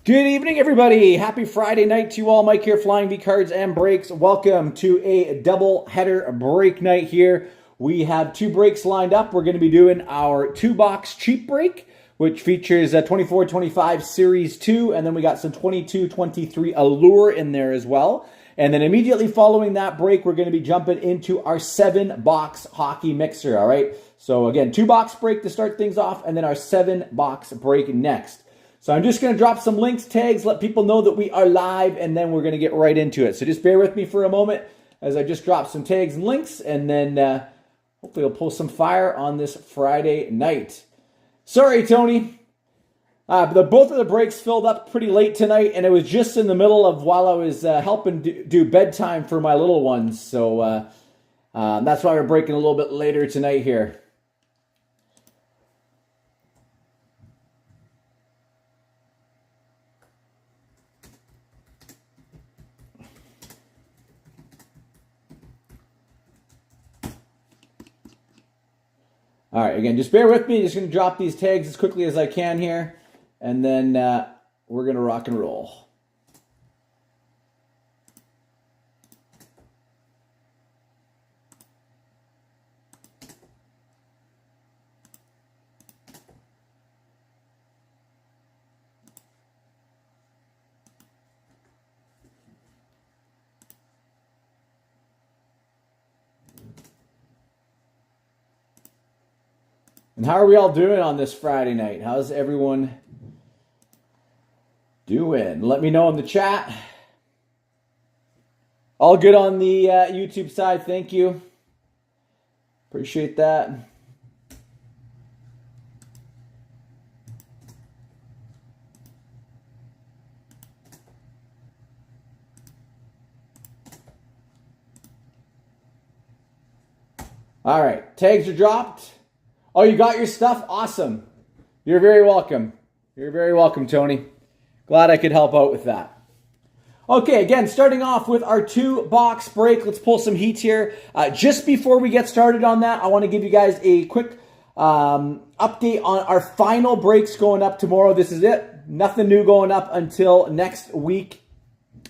Good evening, everybody. Happy Friday night to you all. Mike here, Flying V Cards and Breaks. Welcome to a double header break night here. We have two breaks lined up. We're going to be doing our two-box cheap break, which features a 24-25 Series 2, and then we got some 22-23 Allure in there as well. And then immediately following that break, we're going to be jumping into our 7-box hockey mixer, all right? So again, two-box break to start things off, and then our 7-box break next. So I'm just going to drop some links, tags, let people know that we are live, and then we're going to get right into it. So just bear with me for a moment as I just drop some tags and links, and then hopefully we'll pull some fire on this Friday night. Sorry, Tony. Both of the breaks filled up pretty late tonight, and it was just in the middle of while I was helping do bedtime for my little ones. So that's why we're breaking a little bit later tonight here. All right, again, just bear with me. Just going to drop these tags as quickly as I can here, and then we're going to rock and roll. And how are we all doing on this Friday night? How's everyone doing? Let me know in the chat. All good on the YouTube side. Thank you. Appreciate that. All right, tags are dropped. Oh, you got your stuff? Awesome. You're very welcome. You're very welcome, Tony. Glad I could help out with that. Okay, again, starting off with our two-box break. Let's pull some heat here. Just before we get started on that, I want to give you guys a quick update on our final breaks going up tomorrow. This is it. Nothing new going up until next week.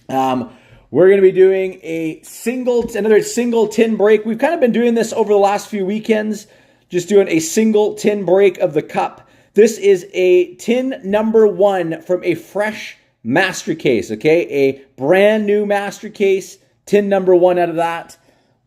We're going to be doing another single tin break. We've kind of been doing this over the last few weekends. Just doing a single tin break of the cup. This is a tin number 1 from a fresh master case, okay? A brand new master case, tin number 1 out of that.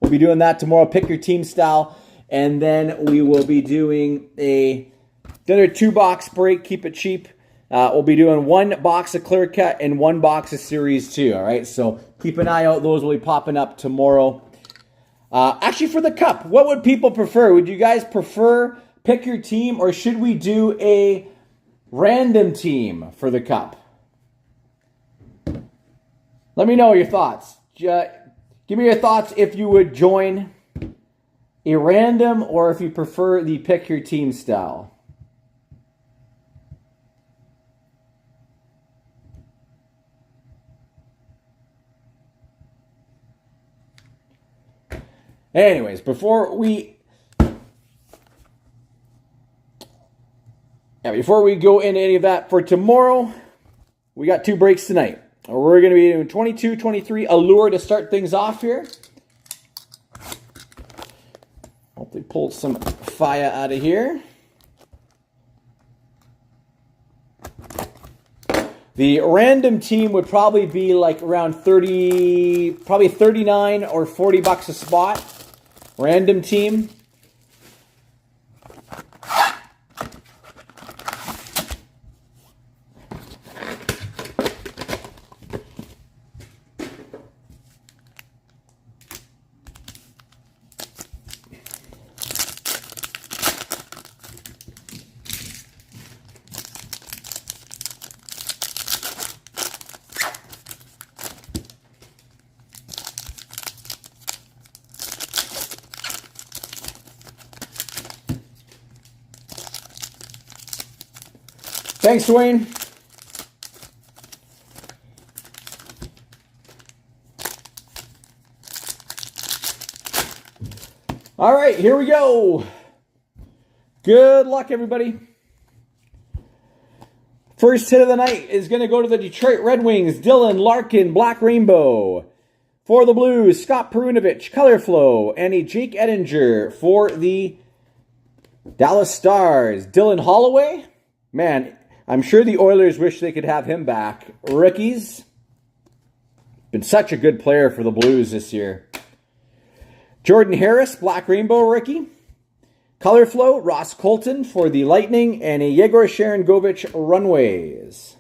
We'll be doing that tomorrow, pick your team style. And then we will be doing another two-box break, keep it cheap. We'll be doing 1 box of Clear Cut and 1 box of Series 2, all right? So keep an eye out. Those will be popping up tomorrow. Actually, for the cup, what would people prefer? Would you guys prefer pick your team, or should we do a random team for the cup? Let me know your thoughts. Give me your thoughts if you would join a random or if you prefer the pick your team style. Anyways, before we go into any of that for tomorrow, we got 2 breaks tonight. We're going to be doing 22-23 Allure to start things off here. Hopefully pull some fire out of here. The random team would probably be like around 39 or 40 bucks a spot. Random team. Thanks, Dwayne. All right, here we go. Good luck, everybody. First hit of the night is going to go to the Detroit Red Wings. Dylan Larkin, Black Rainbow. For the Blues, Scott Perunovich, Color Flow. And a Jake Ettinger for the Dallas Stars. Dylan Holloway. Man, I'm sure the Oilers wish they could have him back. Rookies. Been such a good player for the Blues this year. Jordan Harris, Black Rainbow rookie. Color Flow, Ross Colton for the Lightning, and a Yegor Sharangovich Runways.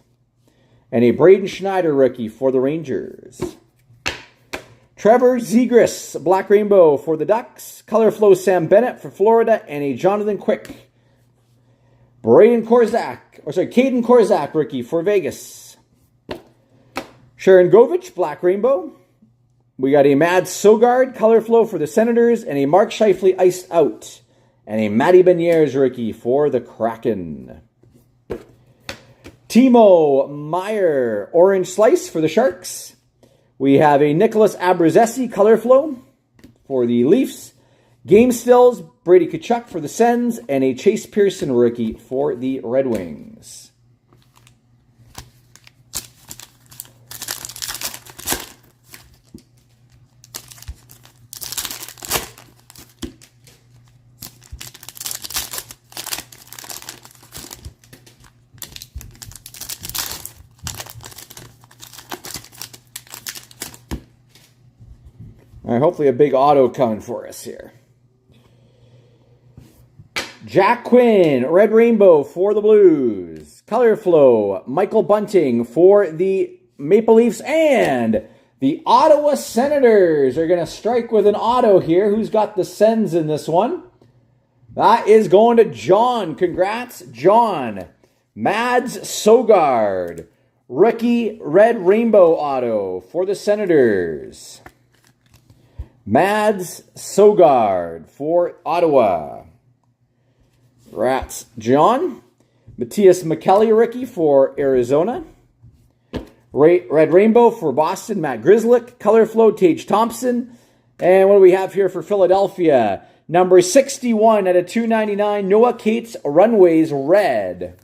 And a Braden Schneider rookie for the Rangers. Trevor Zegras, Black Rainbow for the Ducks. Color Flow, Sam Bennett for Florida, and a Jonathan Quick. Caden Korzak rookie for Vegas. Sharangovich, Black Rainbow. We got a Mads Sogard, Color Flow for the Senators, and a Mark Scheifele iced out. And a Matty Beniers rookie for the Kraken. Timo Meyer, Orange Slice for the Sharks. We have a Nicholas Abruzzese, Color Flow for the Leafs. Game Stills, Brady Tkachuk for the Sens, and a Chase Pearson rookie for the Red Wings. All right, hopefully a big auto coming for us here. Jack Quinn, Red Rainbow for the Blues. Color Flow, Michael Bunting for the Maple Leafs. And the Ottawa Senators are going to strike with an auto here. Who's got the Sens in this one? That is going to John. Congrats, John. Mads Sogard, rookie Red Rainbow auto for the Senators. Mads Sogard for Ottawa. Rats, John. Matthias McKelly rookie for Arizona. Red Rainbow for Boston, Matt Grzelcyk. Color Flow, Tage Thompson. And what do we have here for Philadelphia? Number 61 out of 299, Noah Cates Runways Red.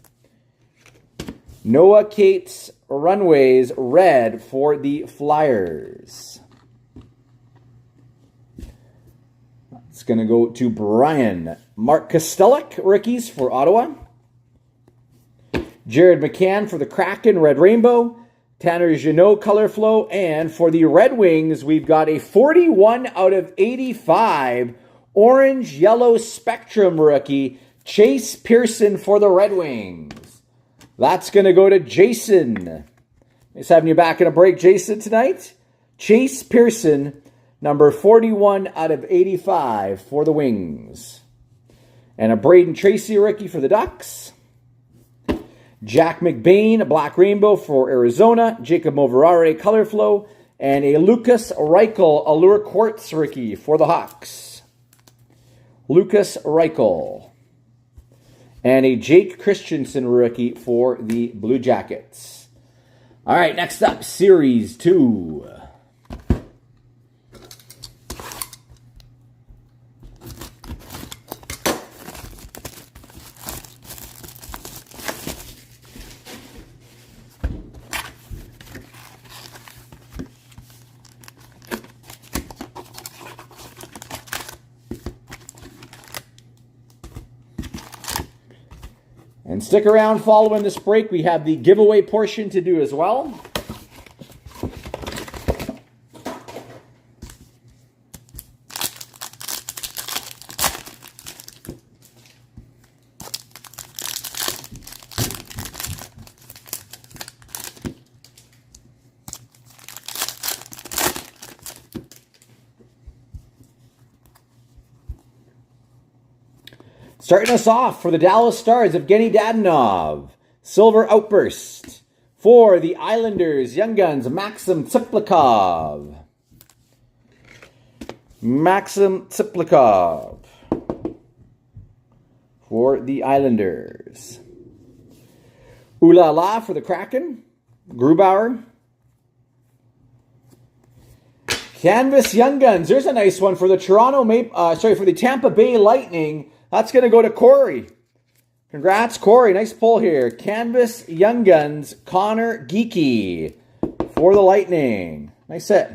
Noah Cates Runways Red for the Flyers. It's going to go to Brian. Mark Kostelic, rookies for Ottawa. Jared McCann for the Kraken, Red Rainbow. Tanner Jeannot, Color Flow. And for the Red Wings, we've got a 41 out of 85 Orange Yellow Spectrum rookie, Chase Pearson for the Red Wings. That's going to go to Jason. Nice having you back in a break, Jason, tonight. Chase Pearson, number 41 out of 85 for the Wings. And a Braden Tracy rookie for the Ducks. Jack McBain, Black Rainbow for Arizona. Jacob Moverare, Color Flow. And a Lucas Reichel, Allure Quartz rookie for the Hawks. Lucas Reichel. And a Jake Christensen rookie for the Blue Jackets. All right, next up, Series 2. And stick around following this break. We have the giveaway portion to do as well. Starting us off for the Dallas Stars, Evgeny Dadonov. Silver Outburst. For the Islanders, Young Guns, Maxim Tsiplikov. Maxim Tsiplikov. For the Islanders. Ooh La La for the Kraken. Grubauer. Canvas Young Guns. There's a nice one for the for the Tampa Bay Lightning. That's going to go to Corey. Congrats, Corey. Nice pull here. Canvas Young Guns, Connor Geeky for the Lightning. Nice hit.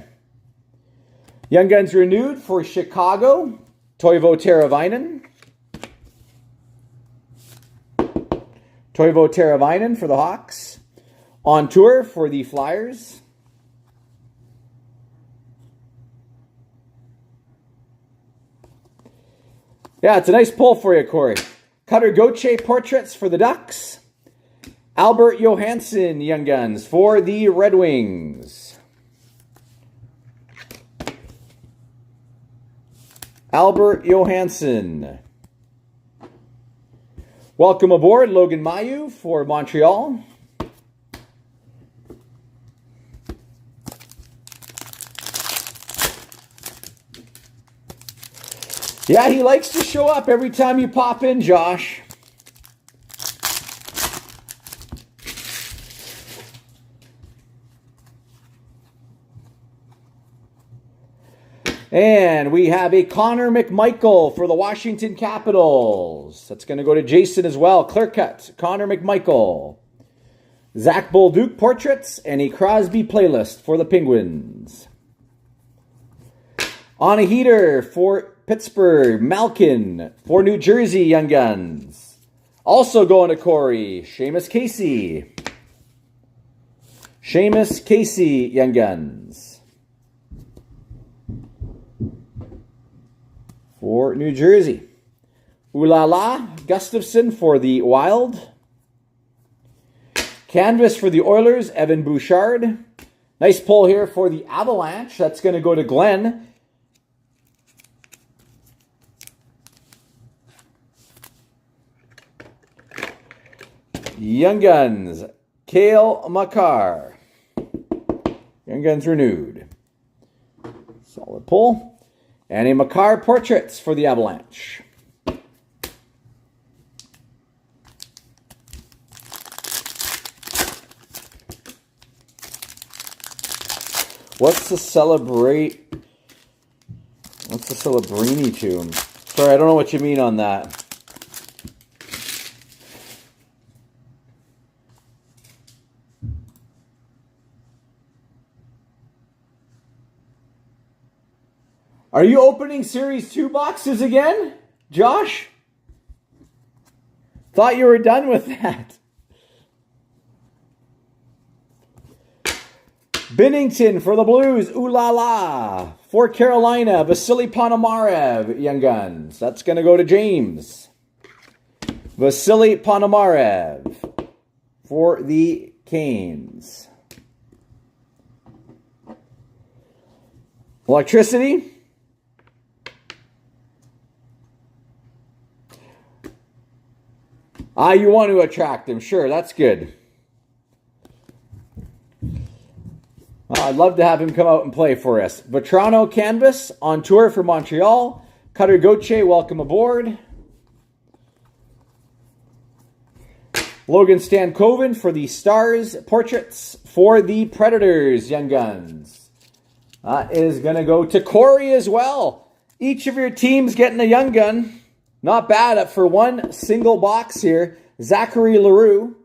Young Guns renewed for Chicago, Toivo Teravainen. Toivo Teravainen for the Hawks. On tour for the Flyers. Yeah, it's a nice pull for you, Corey. Cutter Gauthier portraits for the Ducks. Albert Johansson Young Guns for the Red Wings. Albert Johansson. Welcome aboard, Logan Mailloux for Montreal. Yeah, he likes to show up every time you pop in, Josh. And we have a Connor McMichael for the Washington Capitals. That's going to go to Jason as well. Clear cut, Connor McMichael. Zach Bolduc portraits and a Crosby playlist for the Penguins. On a heater for Pittsburgh, Malkin for New Jersey Young Guns. Also going to Corey, Seamus Casey. Seamus Casey Young Guns. For New Jersey. Ulala Gustafson for the Wild. Canvas for the Oilers, Evan Bouchard. Nice pull here for the Avalanche. That's going to go to Glenn. Young Guns, Cale Makar. Young Guns renewed. Solid pull. And a Makar portraits for the Avalanche. What's the Celebrini tune? Sorry, I don't know what you mean on that. Are you opening Series 2 boxes again, Josh? Thought you were done with that. Binnington for the Blues, ooh la la. For Carolina, Vasily Ponomarev, Young Guns. That's going to go to James. Vasily Ponomarev for the Canes. Electricity. You want to attract him. Sure, that's good. I'd love to have him come out and play for us. Vetrano Canvas on tour for Montreal. Cutter Gauthier, welcome aboard. Logan Stankoven for the Stars. Portraits for the Predators, Young Guns. Is going to go to Corey as well. Each of your teams getting a Young Gun. Not bad up for one single box here. Zachary Leroux.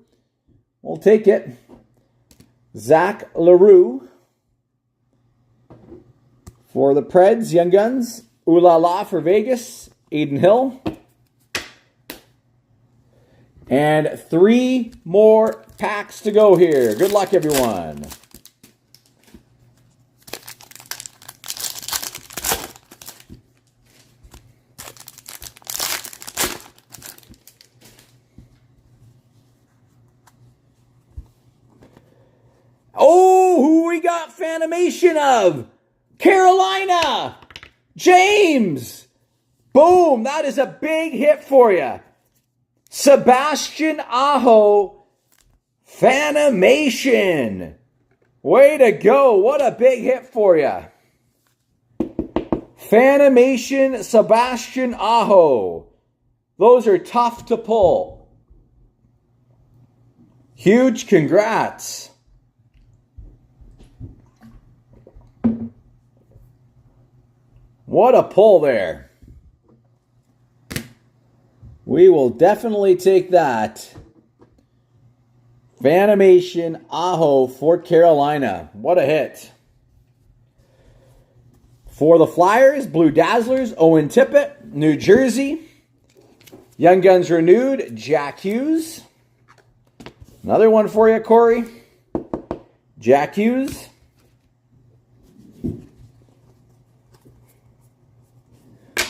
We'll take it. Zach Leroux. For the Preds, Young Guns. Ooh la la for Vegas. Aiden Hill. And 3 more packs to go here. Good luck, everyone. Oh, who we got Fanimation of? Carolina! James! Boom! That is a big hit for you. Sebastian Aho, Fanimation. Way to go. What a big hit for you. Fanimation, Sebastian Aho. Those are tough to pull. Huge congrats. What a pull there. We will definitely take that. Fanimation Aho for Carolina. What a hit. For the Flyers, Blue Dazzlers, Owen Tippett, New Jersey. Young Guns Renewed, Jack Hughes. Another one for you, Corey. Jack Hughes.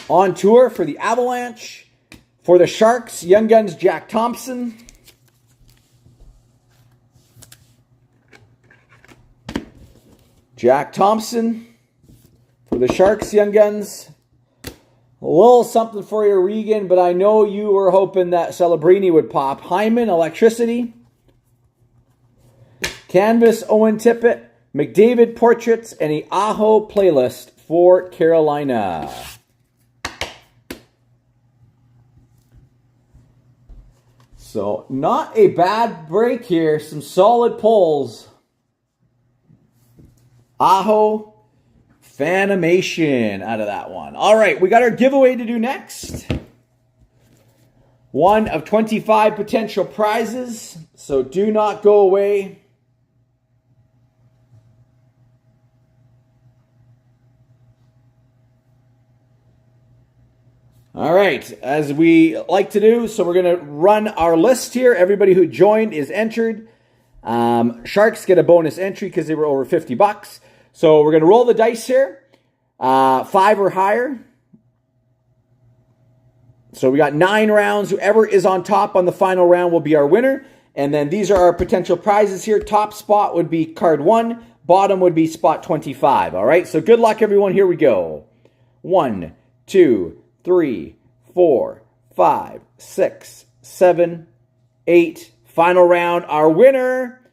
On tour for the Avalanche. For the Sharks, Young Guns, Jack Thompson. Jack Thompson. For the Sharks, Young Guns. A little something for you, Regan, but I know you were hoping that Celebrini would pop. Hyman, Electricity. Canvas, Owen Tippett. McDavid Portraits, and the Aho playlist for Carolina. So, not a bad break here. Some solid pulls. Aho, Fanimation out of that one. All right, we got our giveaway to do next. One of 25 potential prizes, so do not go away. All right, as we like to do, so we're going to run our list here. Everybody who joined is entered. Sharks get a bonus entry because they were over $50. So we're going to roll the dice here. 5 or higher. So we got 9 rounds. Whoever is on top on the final round will be our winner. And then these are our potential prizes here. Top spot would be card 1. Bottom would be spot 25. All right, so good luck, everyone. Here we go. 1, 2, 3, 4, 5, 6, 7, 8. Final round. Our winner,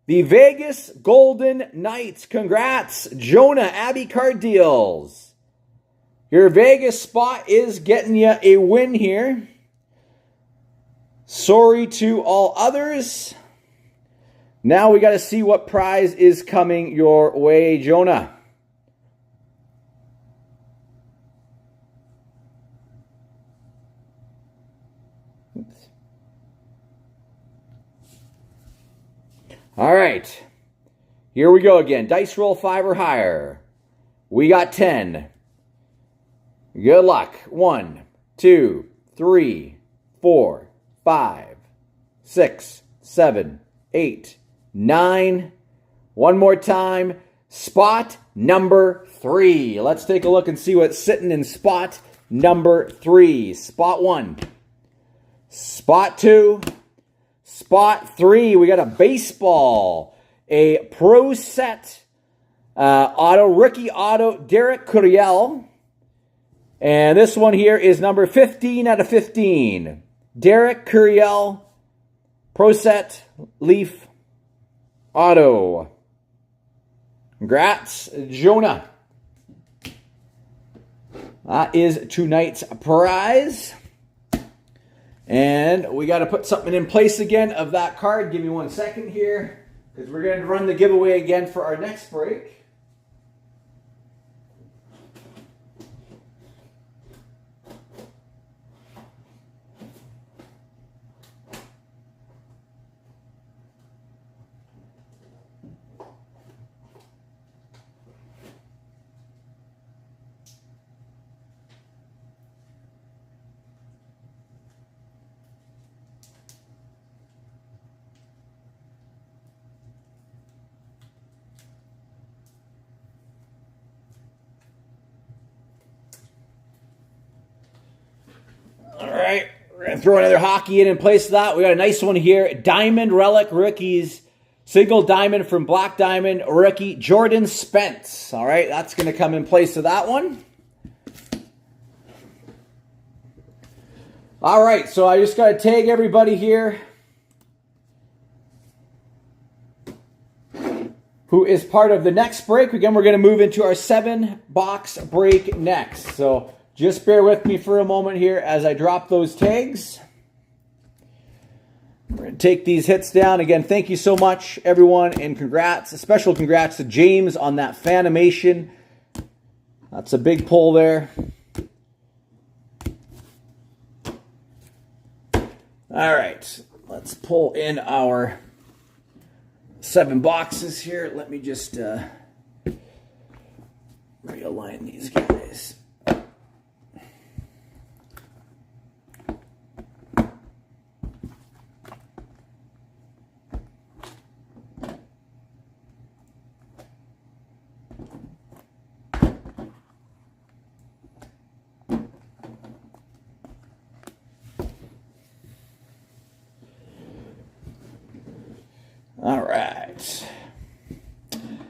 the Vegas Golden Knights. Congrats, Jonah, Abbey Card Deals. Your Vegas spot is getting you a win here. Sorry to all others. Now we got to see what prize is coming your way, Jonah. All right, here we go again. Dice roll 5 or higher. We got 10. Good luck. 1, 2, 3, 4, 5, 6, 7, 8, 9. One more time. Spot number 3. Let's take a look and see what's sitting in spot number 3. Spot 1. Spot 2. Spot 3, we got a baseball, a Pro Set auto, rookie auto, Derek Curiel. And this one here is number 15 out of 15. Derek Curiel, Pro Set, Leaf, auto. Congrats, Jonah. That is tonight's prize. And we got to put something in place again of that card. Give me 1 second here, because we're going to run the giveaway again for our next break. All right, we're going to throw another hockey in place of that. We got a nice one here. Diamond Relic Rookies. Single diamond from Black Diamond rookie Jordan Spence. All right, that's going to come in place of that one. All right, so I just got to tag everybody here who is part of the next break. Again, we're going to move into our 7-box break next. So just bear with me for a moment here as I drop those tags. We're going to take these hits down. Again, thank you so much, everyone, and congrats. A special congrats to James on that Fanimation. That's a big pull there. All right, let's pull in our 7 boxes here. Let me just realign these guys. All right.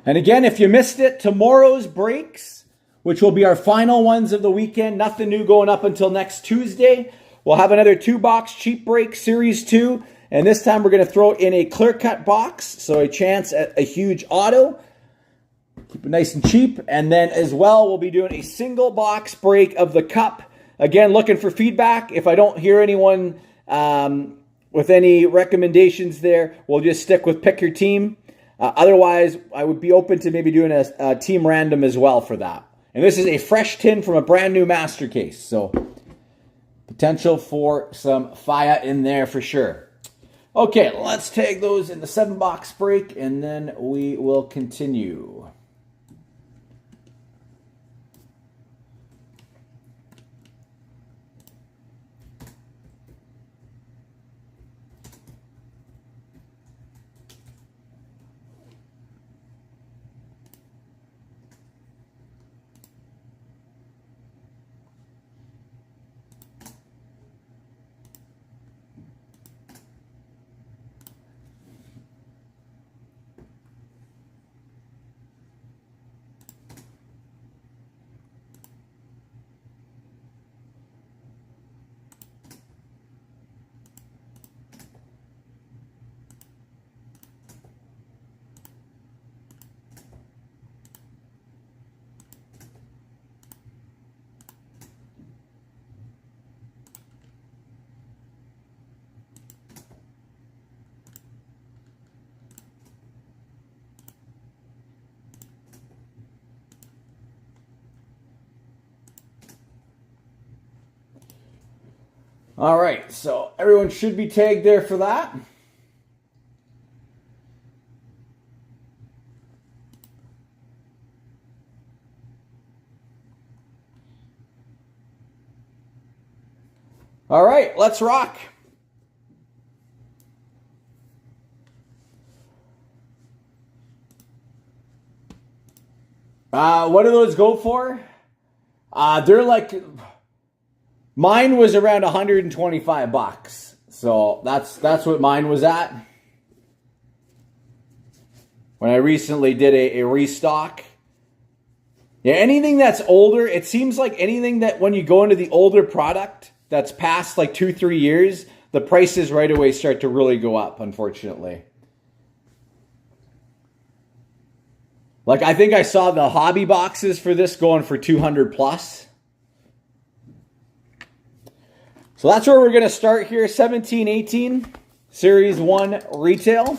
And again, if you missed it, tomorrow's breaks, which will be our final ones of the weekend, nothing new going up until next Tuesday. We'll have another 2-box cheap break, Series 2. And this time we're going to throw in a clear cut box, so a chance at a huge auto. Keep it nice and cheap. And then as well, we'll be doing a single box break of the Cup. Again, looking for feedback. If I don't hear anyone with any recommendations there, we'll just stick with pick your team. Otherwise, I would be open to maybe doing a team random as well for that. And this is a fresh tin from a brand new master case. So potential for some fire in there for sure. Okay, let's take those in the 7-box break and then we will continue. All right, so everyone should be tagged there for that. All right, let's rock. What do those go for? They're like... Mine was around $125, so that's what mine was at when I recently did a restock. Yeah, anything that's older, it seems like anything that when you go into the older product that's past like 2-3 years, the prices right away start to really go up, unfortunately. Like I think I saw the hobby boxes for this going for 200 plus. So that's where we're going to start here, 17-18, Series 1 retail.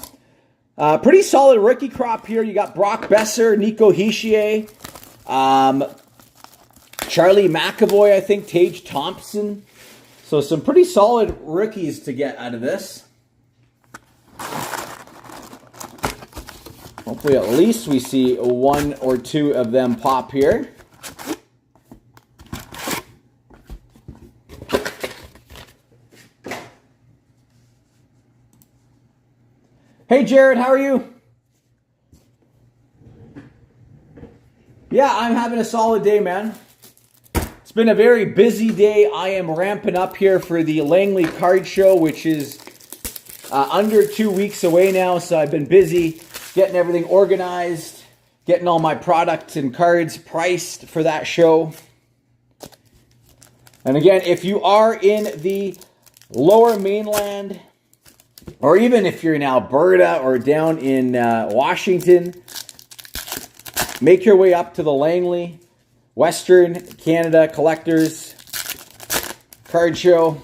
Pretty solid rookie crop here. You got Brock Besser, Nico Hischier, Charlie McAvoy, I think, Tage Thompson. So some pretty solid rookies to get out of this. Hopefully at least we see 1 or 2 of them pop here. Hey Jared, how are you? Yeah, I'm having a solid day, man. It's been a very busy day. I am ramping up here for the Langley Card Show, which is under 2 weeks away now. So I've been busy getting everything organized, getting all my products and cards priced for that show. And again, if you are in the Lower Mainland, or even if you're in Alberta or down in Washington, make your way up to the Langley Western Canada Collectors Card Show.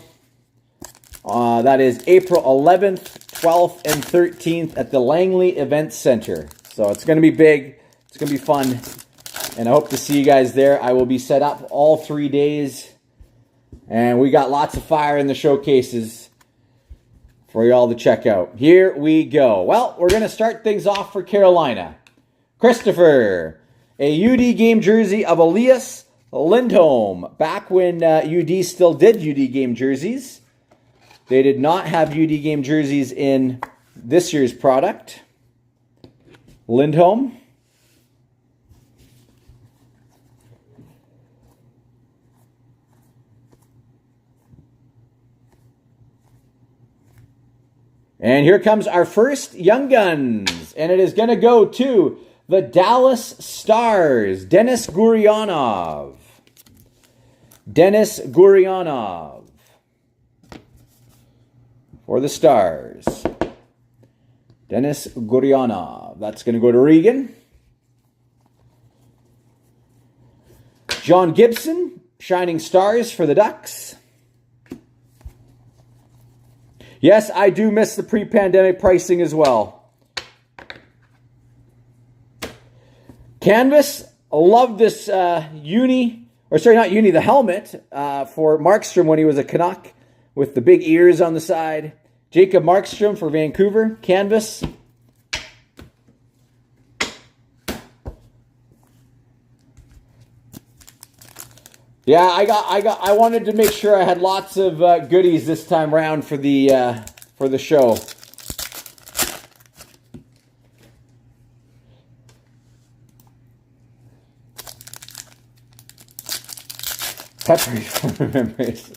That is April 11th, 12th, and 13th at the Langley Event Center. So it's going to be big. It's going to be fun. And I hope to see you guys there. I will be set up all 3 days. And we got lots of fire in the showcases. for y'all to check out. Here we go. Well, we're going to start things off for Carolina. Christopher, a UD game jersey of Elias Lindholm. Back when UD still did UD game jerseys. They did not have UD game jerseys in this year's product. Lindholm. And here comes our first Young Guns. And it is going to go to the Dallas Stars. Denis Gurianov. Denis Gurianov. For the Stars. Denis Gurianov. That's going to go to Regan. John Gibson. Shining Stars for the Ducks. Yes, I do miss the pre-pandemic pricing as well. Canvas, I love this the helmet for Markstrom when he was a Canuck with the big ears on the side. Jacob Markstrom for Vancouver, Canvas. Yeah, I wanted to make sure I had lots of goodies this time around for the show. Pepper memories.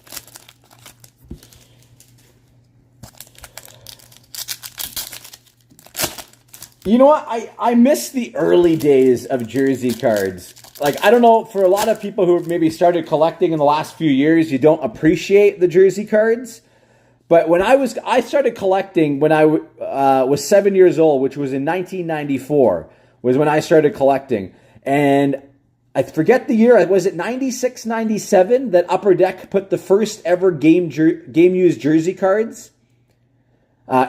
You know what? I miss the early days of jersey cards. Like, I don't know, for a lot of people who maybe started collecting in the last few years, you don't appreciate the jersey cards. But when I started collecting when I was 7 years old, which was in 1994, was when I started collecting. And I forget the year, was it 96, 97 that Upper Deck put the first ever game-used jersey cards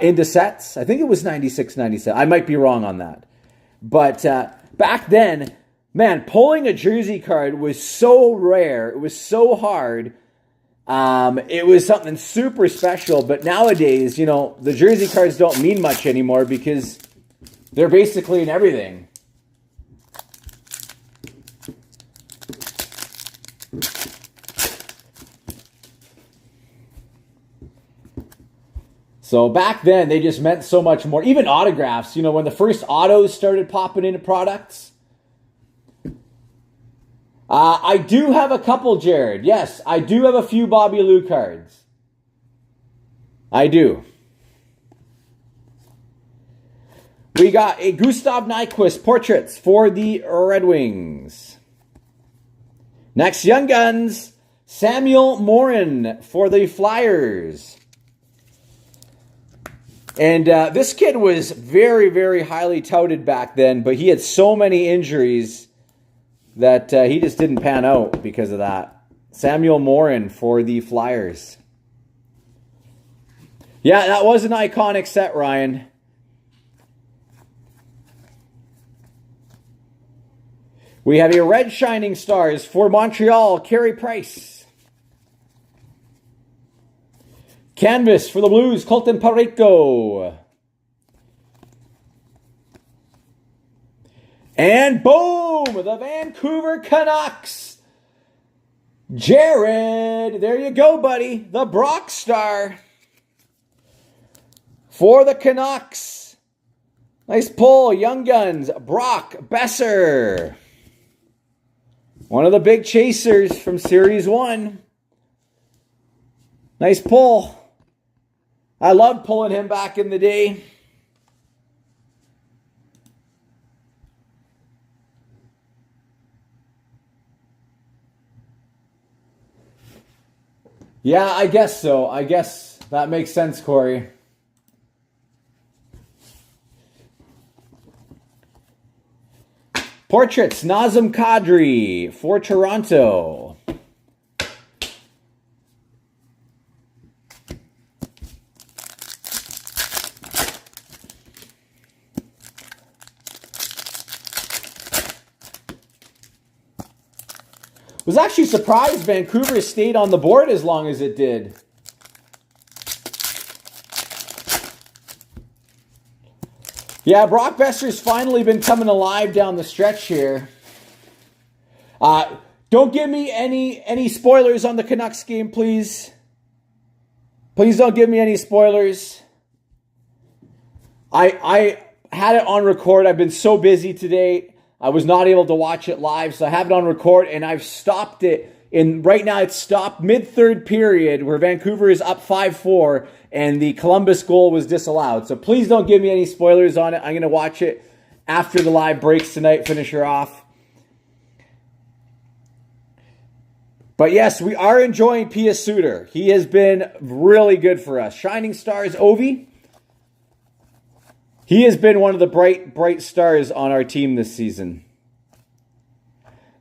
into sets? I think it was 96, 97. I might be wrong on that. But back then, man, pulling a jersey card was so rare. It was so hard. It was something super special. But nowadays, you know, the jersey cards don't mean much anymore because they're basically in everything. So back then, they just meant so much more. Even autographs, you know, when the first autos started popping into products. I do have a couple, Jared. Yes, I do have a few Bobby Lou cards. I do. We got a Gustav Nyquist portraits for the Red Wings. Next, Young Guns, Samuel Morin for the Flyers. And this kid was very, very highly touted back then, but he had so many injuries that he just didn't pan out because of that. Samuel Morin for the Flyers. Yeah, that was an iconic set, Ryan. We have a Red Shining Stars for Montreal, Carey Price. Canvas for the Blues, Colton Parayko. And boom, the Vancouver Canucks. Jared, there you go, buddy. The Brock Star for the Canucks. Nice pull, Young Guns, Brock Besser. One of the big chasers from Series 1. Nice pull. I loved pulling him back in the day. Yeah, I guess so. I guess that makes sense, Corey. Portraits, Nazem Kadri for Toronto. Was actually surprised Vancouver stayed on the board as long as it did. Yeah, Brock Besser's finally been coming alive down the stretch here. Don't give me any spoilers on the Canucks game, please. Please don't give me any spoilers. I had it on record. I've been so busy today. I was not able to watch it live, so I have it on record, and I've stopped it. Right now, it's stopped mid-third period where Vancouver is up 5-4, and the Columbus goal was disallowed. So please don't give me any spoilers on it. I'm going to watch it after the live breaks tonight, finish her off. But yes, we are enjoying Pius Suter. He has been really good for us. Shining Stars Ovi. He has been one of the bright stars on our team this season.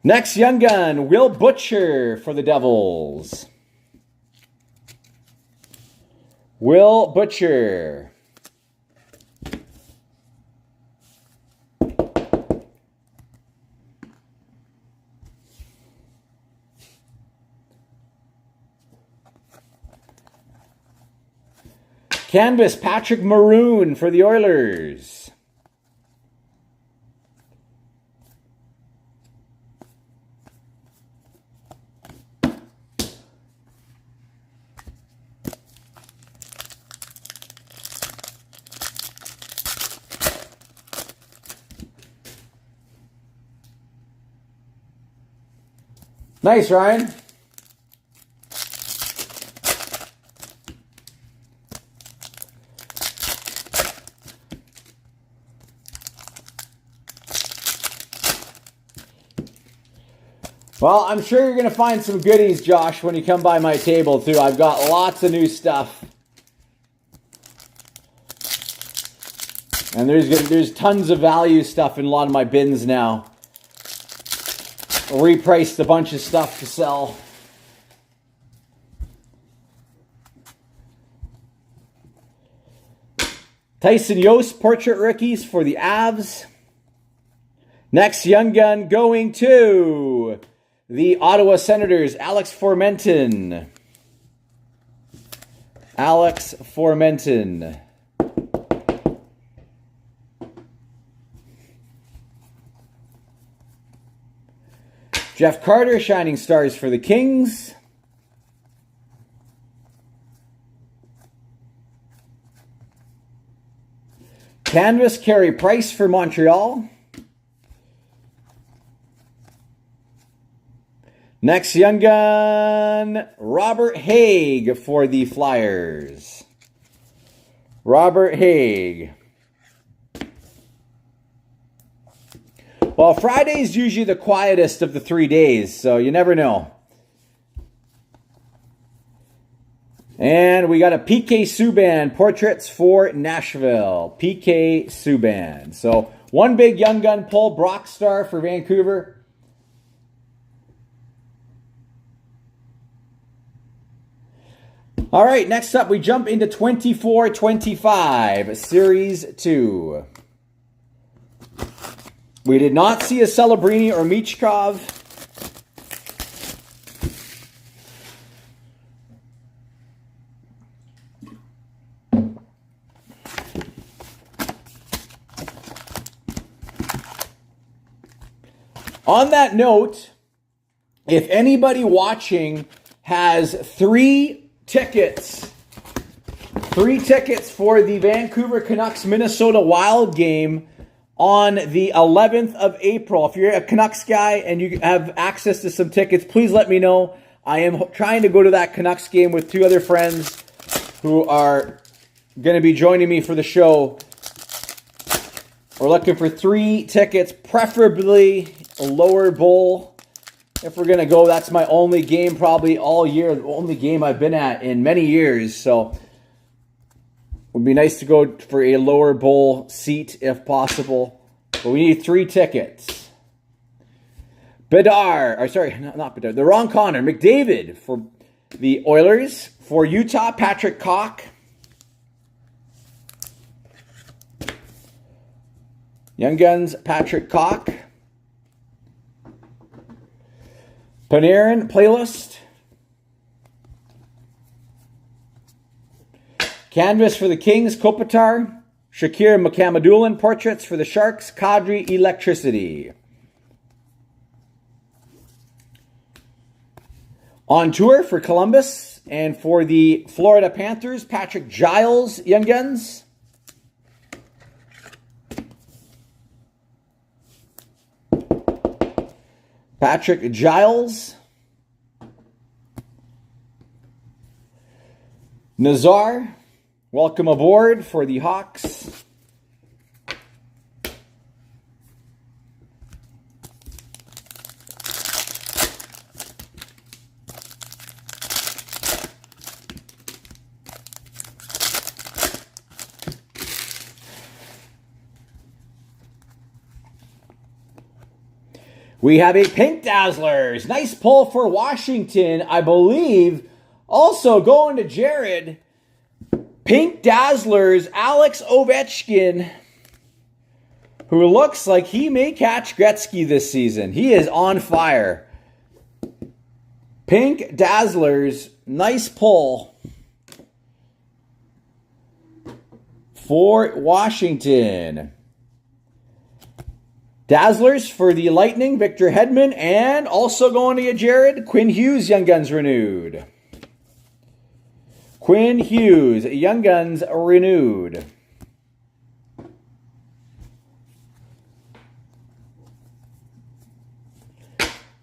Next young gun, Will Butcher for the Devils. Will Butcher. Canvas, Patrick Maroon for the Oilers. Nice, Ryan. Well, I'm sure you're going to find some goodies, Josh, when you come by my table, too. I've got lots of new stuff. And there's tons of value stuff in a lot of my bins now. I repriced a bunch of stuff to sell. Tyson Yost, portrait rookies for the Avs. Next young gun going to the Ottawa Senators, Alex Formenton. Alex Formenton. Jeff Carter, Shining Stars for the Kings. Canvas, Carey Price for Montreal. Next young gun, Robert Haig for the Flyers. Robert Haig. Well, Friday's usually the quietest of the 3 days, so you never know. And we got a PK Subban, portraits for Nashville. PK Subban. So one big young gun pull, Brock Star for Vancouver. All right, next up we jump into 24-25, Series 2. We did not see a Celebrini or Michkov. On that note, if anybody watching has three tickets for the Vancouver Canucks Minnesota Wild game on the 11th of April. If you're a Canucks guy and you have access to some tickets, please let me know. I am trying to go to that Canucks game with two other friends who are going to be joining me for the show. We're looking for 3 tickets, preferably a lower bowl. If we're going to go, that's my only game probably all year, the only game I've been at in many years. So it would be nice to go for a lower bowl seat if possible. But we need 3 tickets. The wrong Connor. McDavid for the Oilers. For Utah, Patrick Koch. Young Guns, Patrick Koch. Panarin, playlist. Canvas for the Kings, Kopitar. Shakir Mukamadullin portraits for the Sharks. Kadri Electricity. On tour for Columbus and for the Florida Panthers, Patrick Giles, Young Guns. Patrick Giles. Nazar, welcome aboard for the Hawks. We have a Pink Dazzlers. Nice pull for Washington. I believe also going to Jared. Pink Dazzlers, Alex Ovechkin, who looks like he may catch Gretzky this season. He is on fire. Pink Dazzlers, nice pull for Washington. Dazzlers for the Lightning, Victor Hedman, and also going to Jared, Quinn Hughes, Young Guns renewed. Quinn Hughes, Young Guns renewed.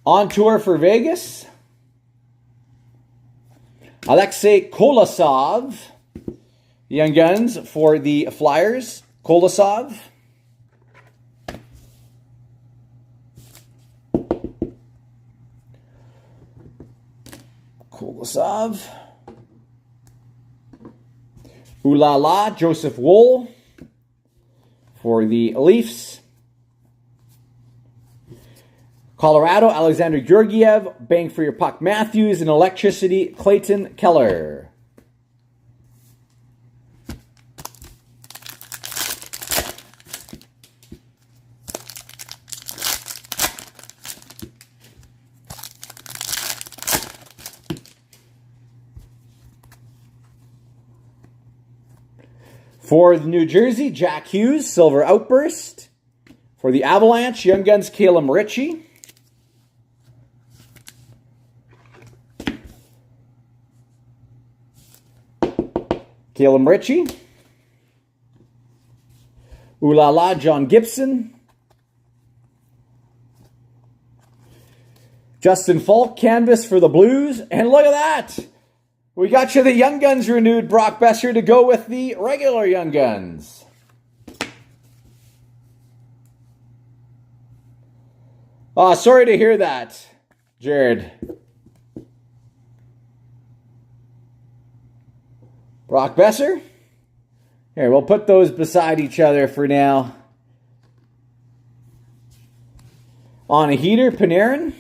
On tour for Vegas, Alexei Kolosov, Young Guns for the Flyers. Kolosov. Kolosov. Ooh La La, Joseph Woll for the Leafs. Colorado, Alexander Georgiev, Bang for Your Puck Matthews, and Electricity, Clayton Keller. For the New Jersey, Jack Hughes, Silver Outburst. For the Avalanche, Young Guns, Calum Ritchie. Calum Ritchie. Ooh La La, John Gibson. Justin Falk, canvas for the Blues. And look at that! We got you the Young Guns renewed, Brock Besser, to go with the regular Young Guns. Oh, sorry to hear that, Jared. Brock Besser. Here, we'll put those beside each other for now. On a heater, Panarin.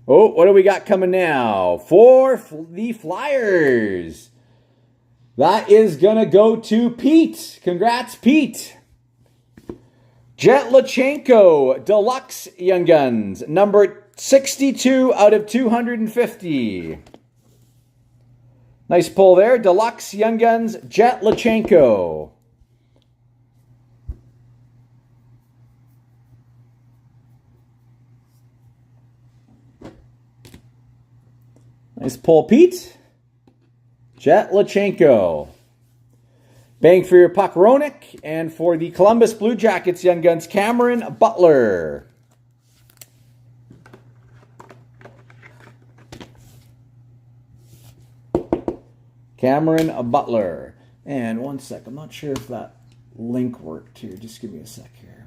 Oh, what do we got coming now? For the Flyers. That is going to go to Pete. Congrats, Pete. Jet Lachenko, Deluxe Young Guns. Number 62 out of 250. Nice pull there. Deluxe Young Guns, Jet Lachenko. Nice pull, Pete. Jet Lachenko. Bang for Your Puck, Ronick. And for the Columbus Blue Jackets, Young Guns, Cameron Butler. Cameron Butler. And one sec, I'm not sure if that link worked here. Just give me a sec here.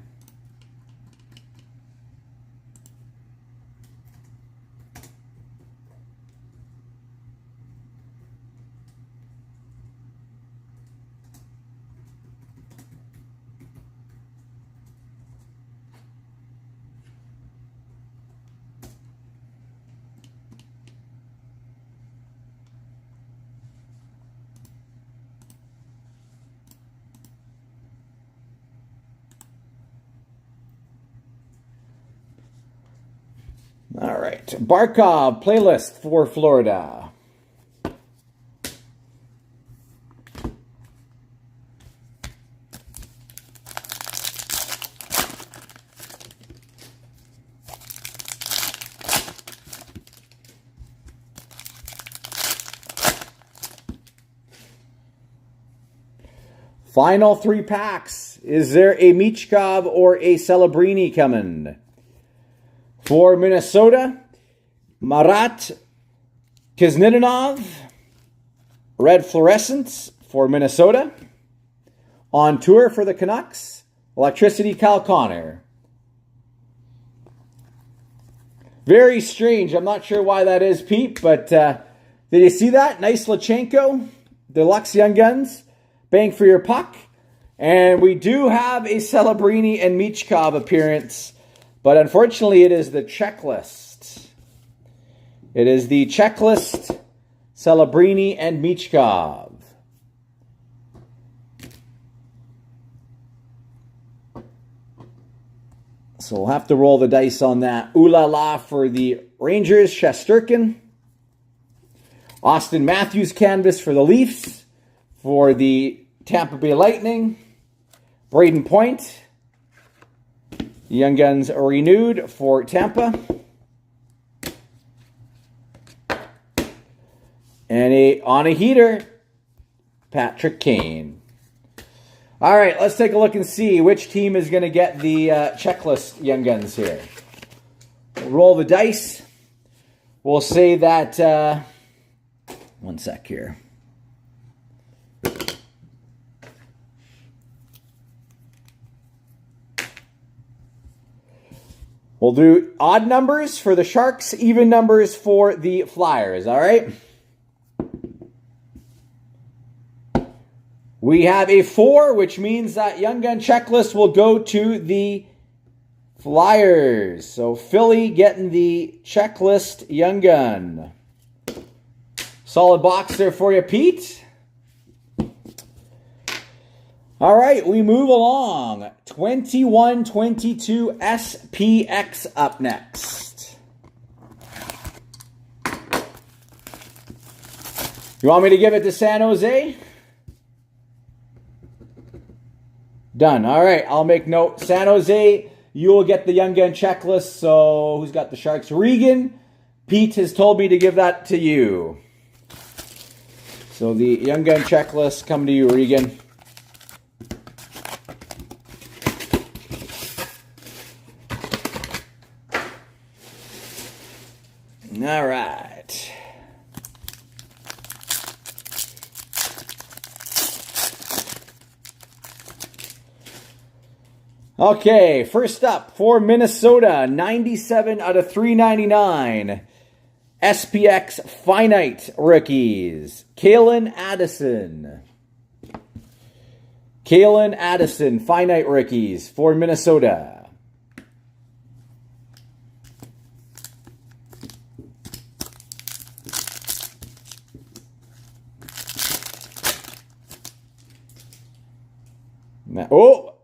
All right, Barkov playlist for Florida. Final 3 packs. Is there a Michkov or a Celebrini coming? For Minnesota, Marat Kuznidanov, red fluorescence for Minnesota. On tour for the Canucks, Electricity Kyle Connor. Very strange. I'm not sure why that is, Pete, but did you see that? Nice Lachenko, Deluxe Young Guns. Bang for your puck. And we do have a Celebrini and Michkov appearance, but unfortunately it is the checklist. It is the checklist, Celebrini and Michkov. So we'll have to roll the dice on that. Ooh la la for the Rangers, Shesterkin. Austin Matthews canvas for the Leafs. For the Tampa Bay Lightning, Braden Point. Young Guns renewed for Tampa. And on a heater, Patrick Kane. All right, let's take a look and see which team is going to get the checklist Young Guns here. We'll roll the dice. We'll say that... one sec here. We'll do odd numbers for the Sharks, even numbers for the Flyers, all right? We have a 4, which means that Young Gun checklist will go to the Flyers. So Philly getting the checklist Young Gun. Solid box there for you, Pete. All right, we move along. 21-22 SPX up next. You want me to give it to San Jose? Done. All right, I'll make note. San Jose, you will get the Young Gun checklist. So who's got the Sharks? Regan. Pete has told me to give that to you. So the Young Gun checklist come to you, Regan. All right. Okay, first up for Minnesota, 97 out of 399. SPX Finite Rookies. Kalen Addison. Kalen Addison, Finite Rookies for Minnesota. Oh,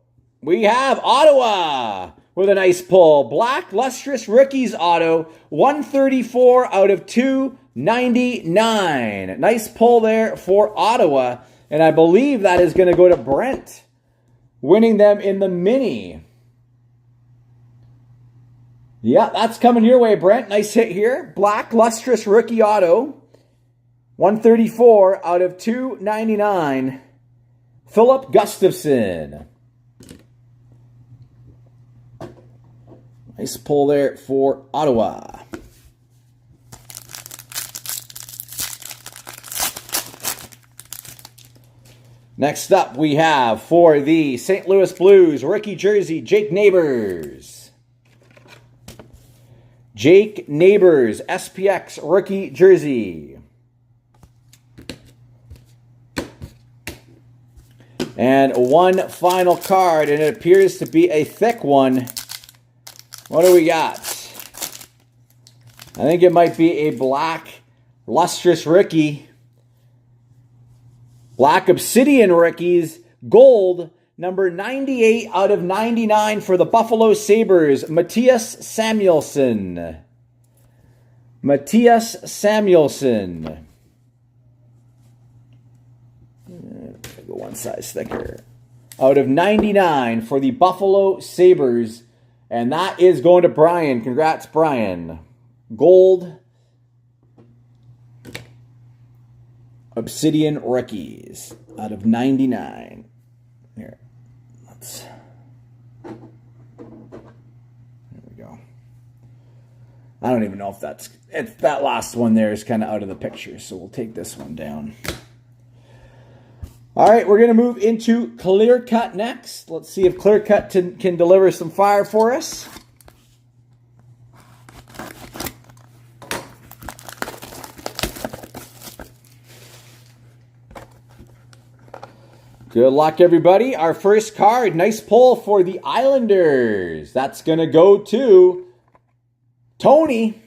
we have Ottawa with a nice pull. Black Lustrous Rookies auto, 134 out of 299. Nice pull there for Ottawa. And I believe that is going to go to Brent, winning them in the mini. Yeah, that's coming your way, Brent. Nice hit here. Black Lustrous Rookie auto, 134 out of 299. Philip Gustafson. Nice pull there for Ottawa. Next up, we have for the St. Louis Blues rookie jersey, Jake Neighbors. Jake Neighbors, SPX rookie jersey. And one final card, and it appears to be a thick one. What do we got? I think it might be a black lustrous rookie. Black Obsidian rookies, gold, number 98 out of 99 for the Buffalo Sabres, Matthias Samuelsson. Matthias Samuelsson. Go one size thicker. Out of 99 for the Buffalo Sabres. And that is going to Brian. Congrats, Brian. Gold Obsidian rookies out of 99. Here, there we go. I don't even know if that last one there is kind of out of the picture, so we'll take this one down. All right, we're going to move into Clear Cut next. Let's see if Clear Cut can deliver some fire for us. Good luck, everybody. Our first card, nice pull for the Islanders. That's going to go to Tony.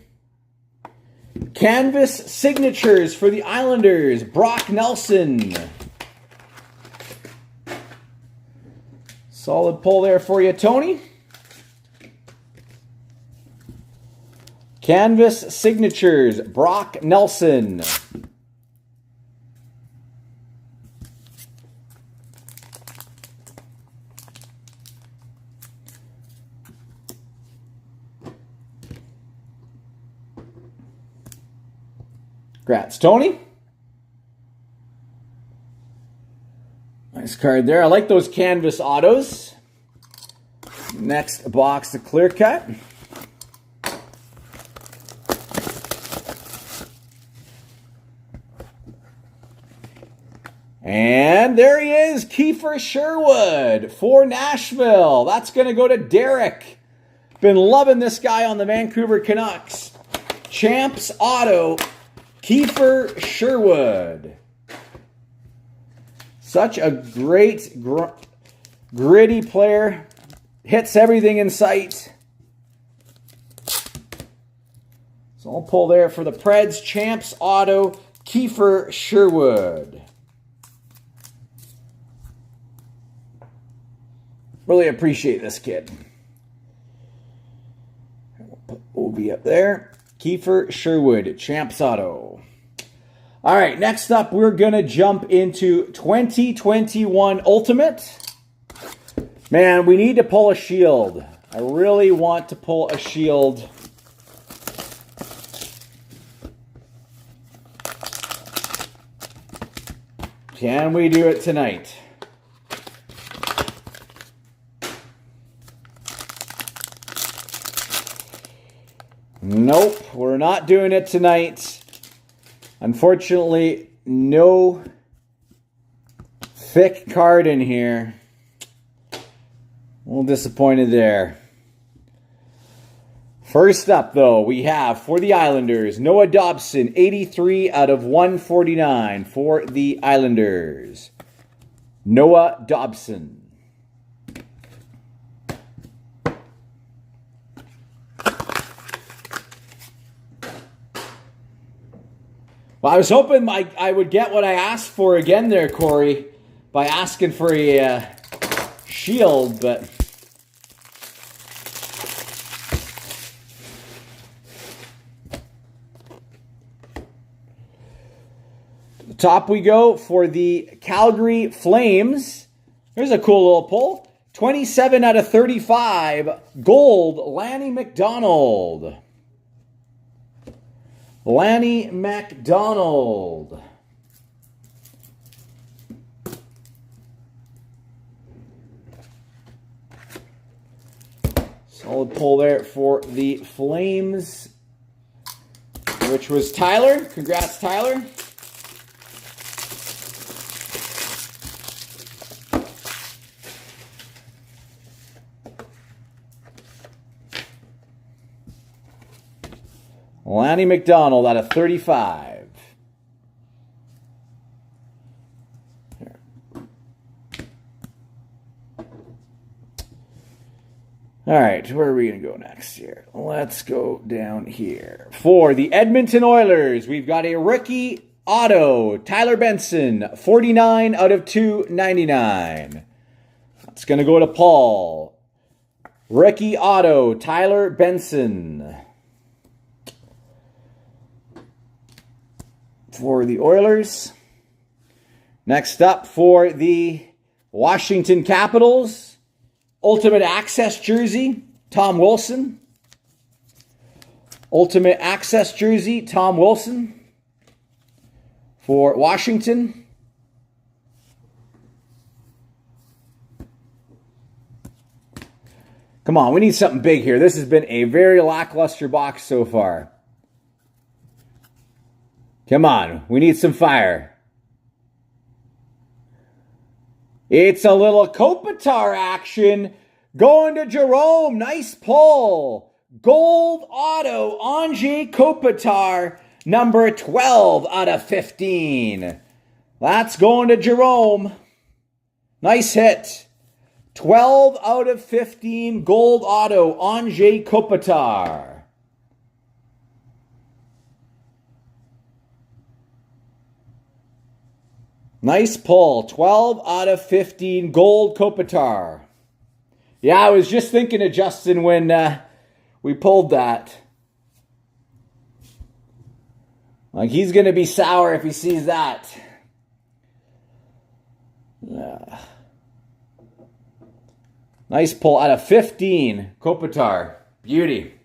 Canvas signatures for the Islanders, Brock Nelson. Solid pull there for you, Tony. Canvas signatures, Brock Nelson. Congrats, Tony. Nice card there. I like those canvas autos. Next box to Clear Cut. And there he is, Kiefer Sherwood for Nashville. That's going to go to Derek. Been loving this guy on the Vancouver Canucks. Champs auto, Kiefer Sherwood. Such a great, gritty player. Hits everything in sight. So I'll pull there for the Preds. Champs auto, Kiefer Sherwood. Really appreciate this kid. We'll put Obi up there. Kiefer Sherwood, Champs auto. All right, next up, we're going to jump into 2021 Ultimate. Man, we need to pull a shield. I really want to pull a shield. Can we do it tonight? Nope, we're not doing it tonight. Unfortunately, no thick card in here. A little disappointed there. First up, though, we have for the Islanders, Noah Dobson, 83 out of 149 for the Islanders. Noah Dobson. Well, I was hoping I would get what I asked for again there, Corey, by asking for a shield, but to the top we go for the Calgary Flames. Here's a cool little pull. 27 out of 35, gold, Lanny McDonald. Lanny McDonald. Solid pull there for the Flames, which was Tyler. Congrats, Tyler. Lanny McDonald out of 35. Here. All right, where are we going to go next here? Let's go down here. For the Edmonton Oilers, we've got a rookie auto, Tyler Benson, 49 out of 299. That's going to go to Paul. Rookie auto, Tyler Benson. For the Oilers. Next up for the Washington Capitals, Ultimate Access jersey, Tom Wilson. Ultimate Access jersey, Tom Wilson. For Washington. Come on, we need something big here. This has been a very lackluster box so far. Come on, we need some fire. It's a little Kopitar action going to Jerome. Nice pull. Gold auto, Anze Kopitar, number 12 out of 15. That's going to Jerome. Nice hit. 12 out of 15 gold auto, Anze Kopitar. Nice pull. 12 out of 15 gold Kopitar. Yeah, I was just thinking of Justin when we pulled that. Like, he's going to be sour if he sees that. Yeah. Nice pull out of 15 Kopitar. Beauty.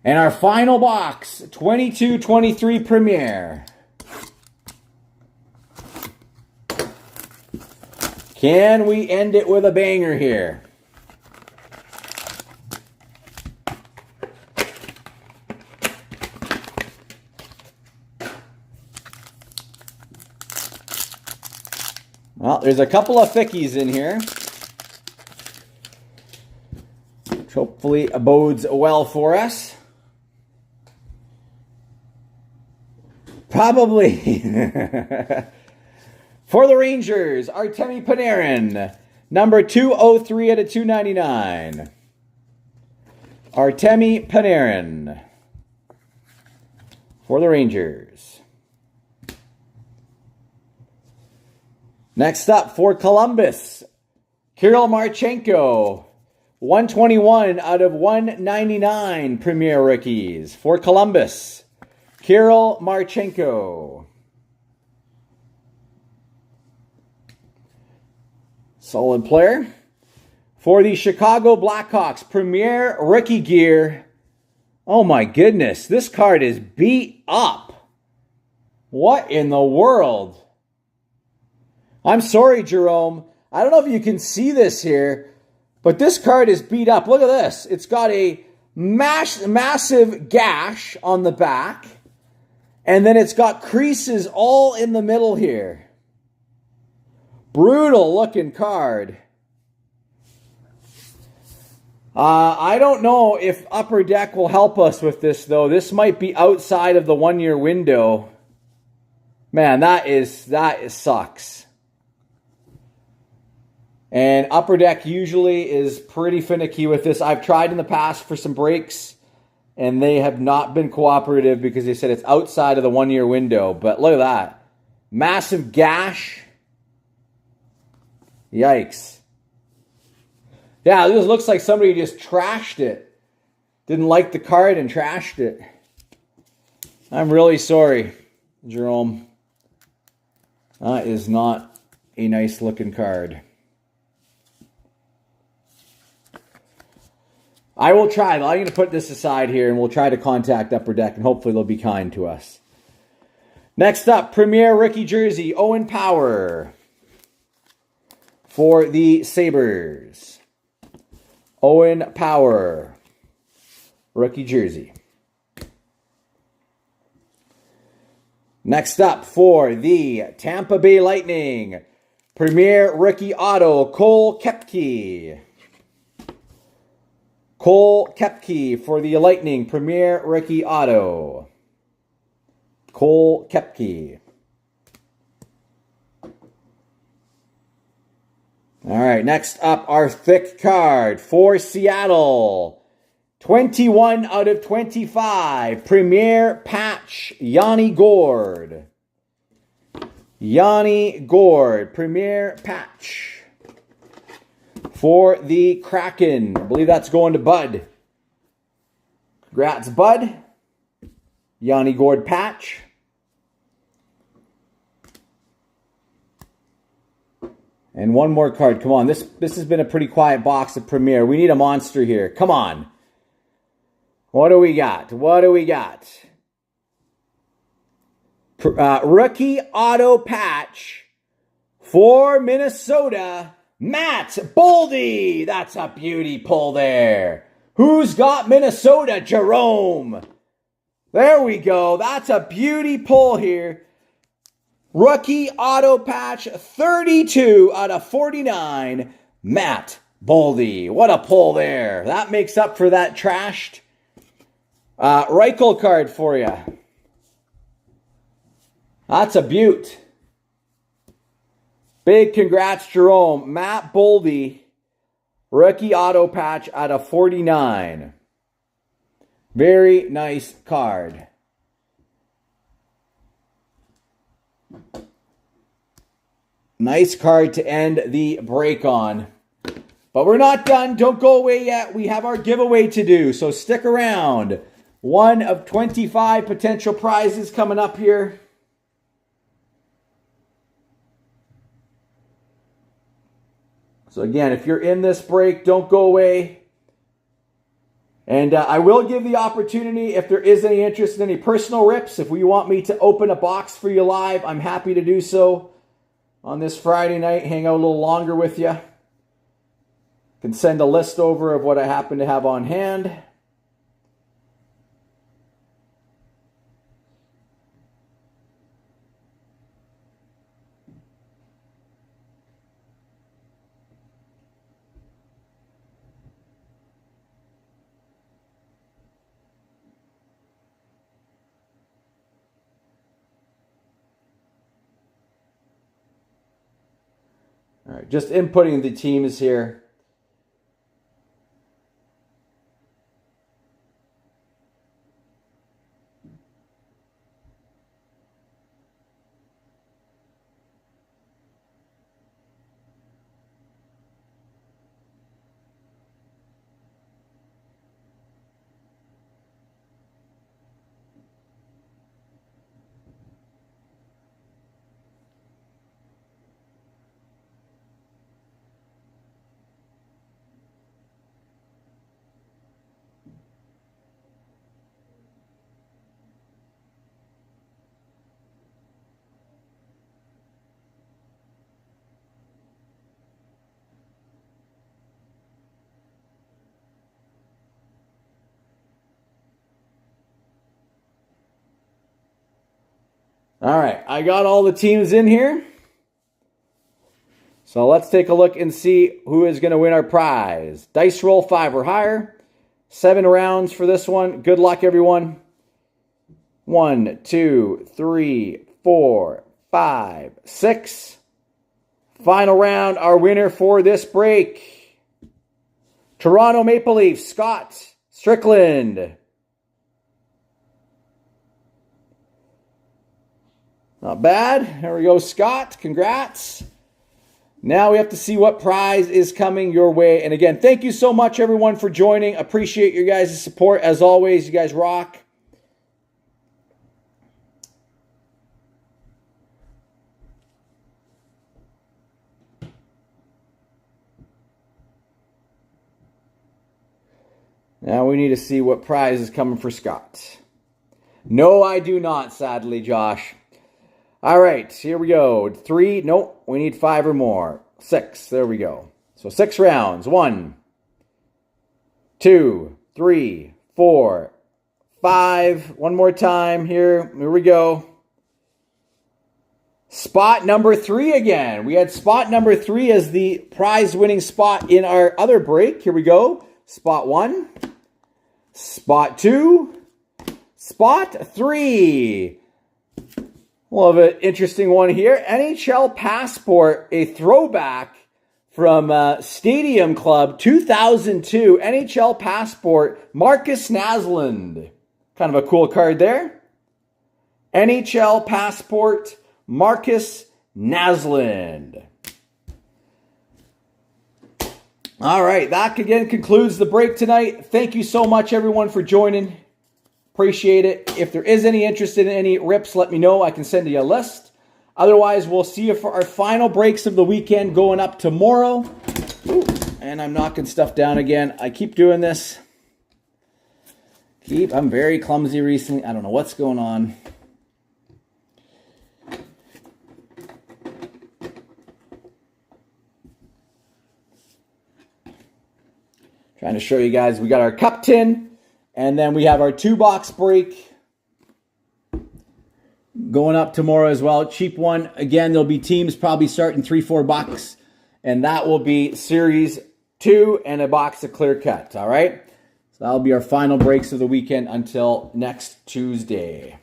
And our final box, 22-23 Premier. Can we end it with a banger here? Well, there's a couple of thickies in here, which hopefully bodes well for us. Probably. For the Rangers, Artemi Panarin, number 203 out of 299. Artemi Panarin for the Rangers. Next up for Columbus, Kirill Marchenko, 121 out of 199 Premier Rookies. For Columbus, Kirill Marchenko. Solid player. For the Chicago Blackhawks, Premier Rookie Gear. Oh my goodness, this card is beat up. What in the world? I'm sorry, Jerome. I don't know if you can see this here, but this card is beat up. Look at this. It's got a massive gash on the back, and then it's got creases all in the middle here. Brutal looking card. I don't know if Upper Deck will help us with this, though. This might be outside of the 1-year window. Man, that sucks. And Upper Deck usually is pretty finicky with this. I've tried in the past for some breaks, and they have not been cooperative because they said it's outside of the 1-year window. But look at that. Massive gash. Yikes. Yeah, this looks like somebody just trashed it. Didn't like the card and trashed it. I'm really sorry, Jerome. That is not a nice looking card. I will try. I'm going to put this aside here and we'll try to contact Upper Deck and hopefully they'll be kind to us. Next up, Premier Rookie Jersey, Owen Power. For the Sabres, Owen Power, rookie jersey. Next up for the Tampa Bay Lightning, Premier Rookie Auto, Cole Koepke. Cole Koepke for the Lightning, Premier Rookie Auto. Cole Koepke. All right, next up, our thick card for Seattle. 21 out of 25. Premier Patch, Yanni Gourde. Yanni Gourde, Premier Patch. For the Kraken. I believe that's going to Bud. Congrats, Bud. Yanni Gourde Patch. And one more card. Come on. This has been a pretty quiet box of Premier. We need a monster here. Come on. What do we got? What do we got? Rookie auto patch for Minnesota, Matt Boldy. That's a beauty pull there. Who's got Minnesota? Jerome. There we go. That's a beauty pull here. Rookie auto patch 32 out of 49. Matt Boldy. What a pull there. That makes up for that trashed Reichel card for you. That's a beaut. Big congrats, Jerome. Matt Boldy. Rookie auto patch out of 49. Very nice card. Nice card to end the break on. But we're not done. Don't go away yet. We have our giveaway to do, so stick around. One of 25 potential prizes coming up here. So again, if you're in this break, don't go away. And I will give the opportunity, if there is any interest in any personal rips, if you want me to open a box for you live, I'm happy to do so on this Friday night, hang out a little longer with you. Can send a list over of what I happen to have on hand. All right, just inputting the teams here. All right, I got all the teams in here. So let's take a look and see who is going to win our prize. Dice roll 5 or higher. 7 rounds for this one. Good luck, everyone. 1, 2, 3, 4, 5, 6. Final round, our winner for this break. Toronto Maple Leafs, Scott Strickland. Not bad. There we go, Scott. Congrats. Now we have to see what prize is coming your way. And again, thank you so much, everyone, for joining. Appreciate your guys' support. As always, you guys rock. Now we need to see what prize is coming for Scott. No, I do not, sadly, Josh. All right, here we go. 3, nope, we need 5 or more. 6, there we go. So 6 rounds. 1, 2, 3, 4, 5. One more time here. Here we go. Spot number 3 again. We had spot number 3 as the prize-winning spot in our other break. Here we go. Spot 1. Spot 2. Spot 3. We'll have an interesting one here. NHL Passport, a throwback from Stadium Club 2002. NHL Passport, Marcus Naslund. Kind of a cool card there. NHL Passport, Marcus Naslund. All right, that again concludes the break tonight. Thank you so much, everyone, for joining. Appreciate it. If there is any interest in any rips, let me know. I can send you a list. Otherwise, we'll see you for our final breaks of the weekend going up tomorrow. Ooh, and I'm knocking stuff down again. I keep doing this. I'm very clumsy recently. I don't know what's going on. Trying to show you guys, we got our cup tin, and then we have our 2-box break going up tomorrow as well. Cheap one. Again, there'll be teams probably starting $3-4, and that will be Series 2 and a box of Clear Cut. All right? So that'll be our final breaks of the weekend until next Tuesday.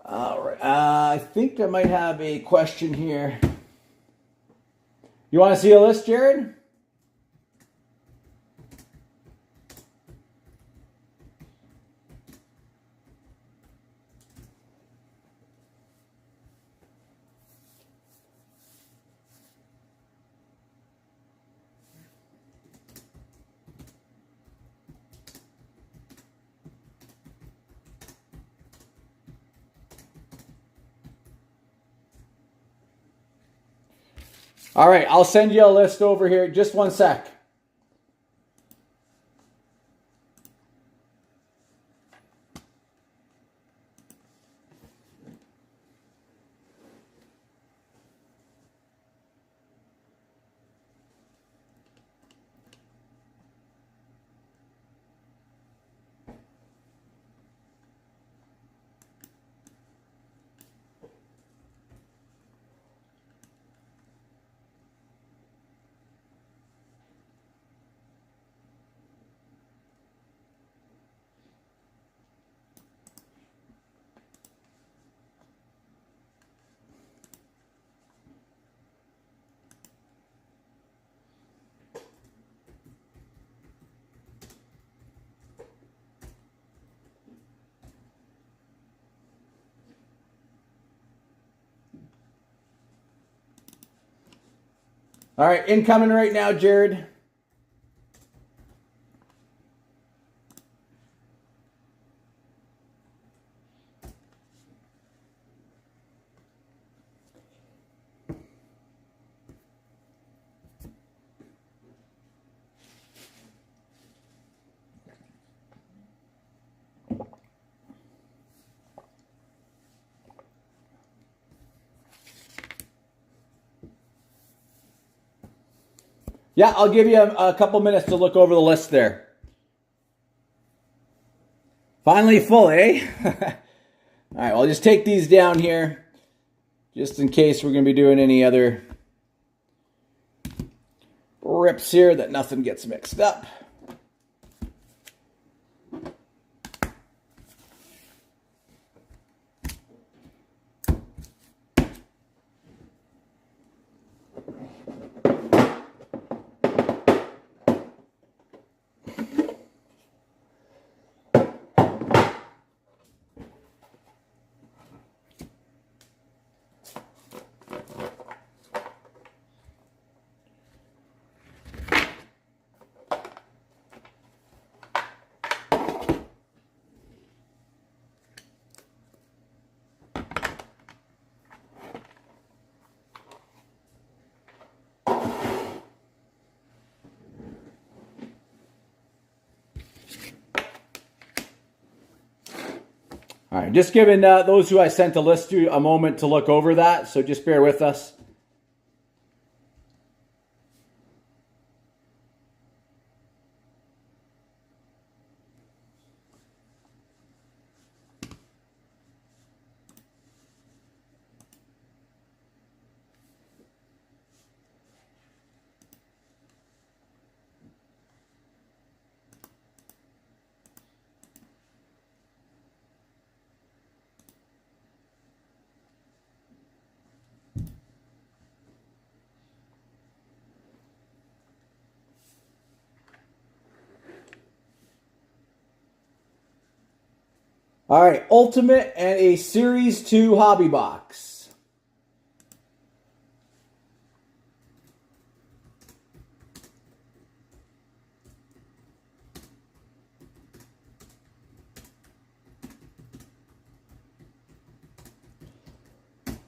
All right. I think I might have a question here. You want to see a list, Jared? All right, I'll send you a list over here. Just one sec. All right, incoming right now, Jared. Yeah, I'll give you a couple minutes to look over the list there. Finally full, eh? All right, well, I'll just take these down here just in case we're going to be doing any other rips here that nothing gets mixed up. All right, just giving those who I sent the list to a moment to look over that, so just bear with us. All right, Ultimate and a Series 2 Hobby Box.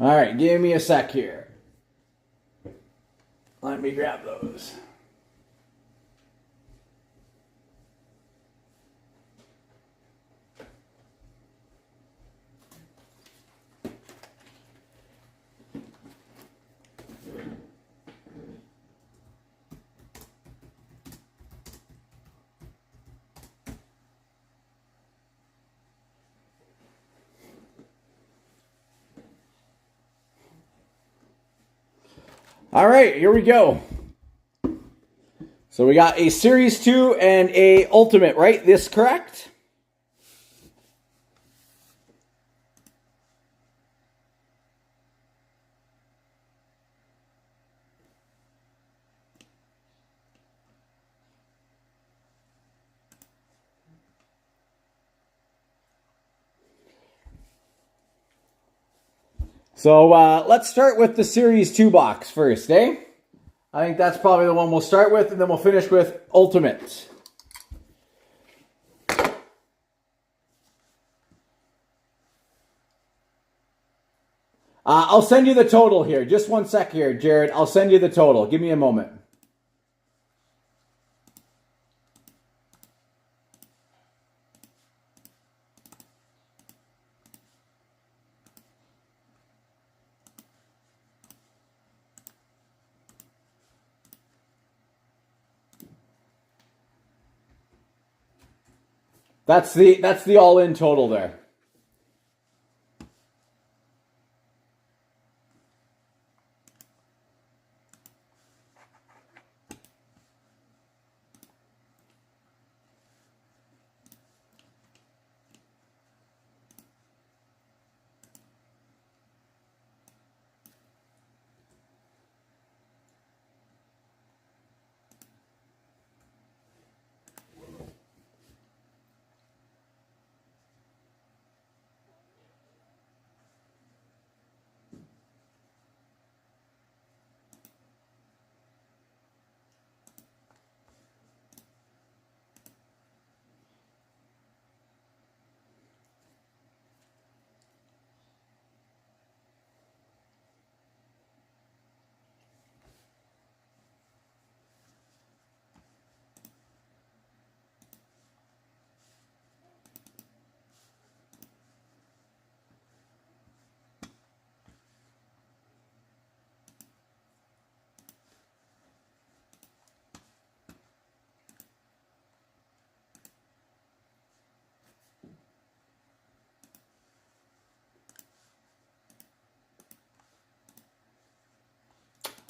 All right, give me a sec here. Let me grab those. All right, here we go. So we got a Series 2 and a Ultimate, right? This correct? So let's start with the Series 2 box first, eh? I think that's probably the one we'll start with, and then we'll finish with Ultimate. I'll send you the total here. Just one sec here, Jared. I'll send you the total. Give me a moment. That's the all-in total there.